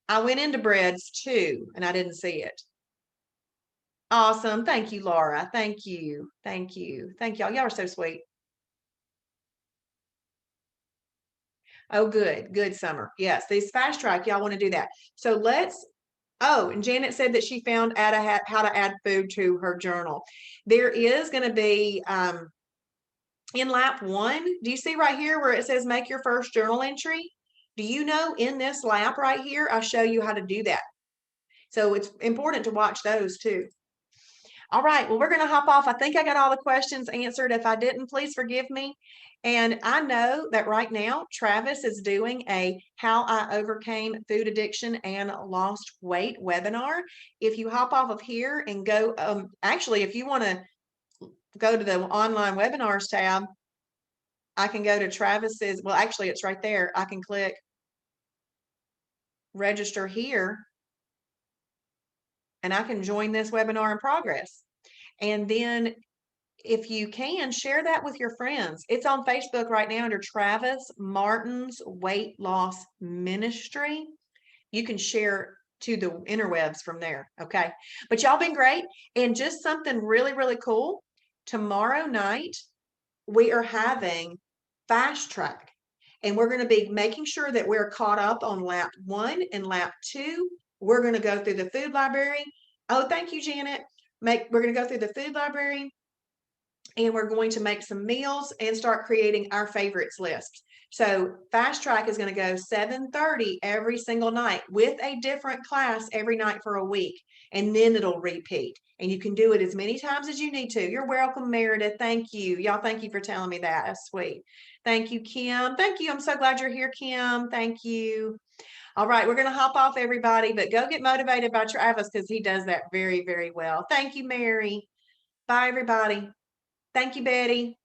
I went into breads too, and I didn't see it. Awesome. Thank you, Laura. Thank you. Thank you. Thank y'all. Y'all are so sweet. Oh, good. Good, Summer. Yes, these fast track, y'all want to do that. So and Janet said that she found how to add food to her journal. There is going to be in lap 1, do you see right here where it says make your first journal entry? Do you know in this lap right here, I show you how to do that. So it's important to watch those too. All right, well, we're going to hop off. I think I got all the questions answered. If I didn't, please forgive me. And I know that right now, Travis is doing a How I Overcame Food Addiction and Lost Weight webinar. If you hop off of here and go, actually, if you want to go to the online webinars tab, I can go to Travis's, well, actually it's right there. I can click register here and I can join this webinar in progress. And then if you can, share that with your friends. It's on Facebook right now under Travis Martin's Weight Loss Ministry. You can share to the interwebs from there. Okay. But y'all been great. And just something really, really cool. Tomorrow night, we are having Fast Track. And we're going to be making sure that we're caught up on lap 1 and lap 2. We're going to go through the food library. Oh, thank you, Janet. We're going to go through the food library, and we're going to make some meals and start creating our favorites list. So Fast Track is going to go 7:30 every single night with a different class every night for a week, and then it'll repeat. And you can do it as many times as you need to. You're welcome, Meredith. Thank you. Y'all, thank you for telling me that. That's sweet. Thank you, Kim. Thank you. I'm so glad you're here, Kim. Thank you. All right, we're going to hop off, everybody, but go get motivated by Travis because he does that very, very well. Thank you, Mary. Bye, everybody. Thank you, Betty.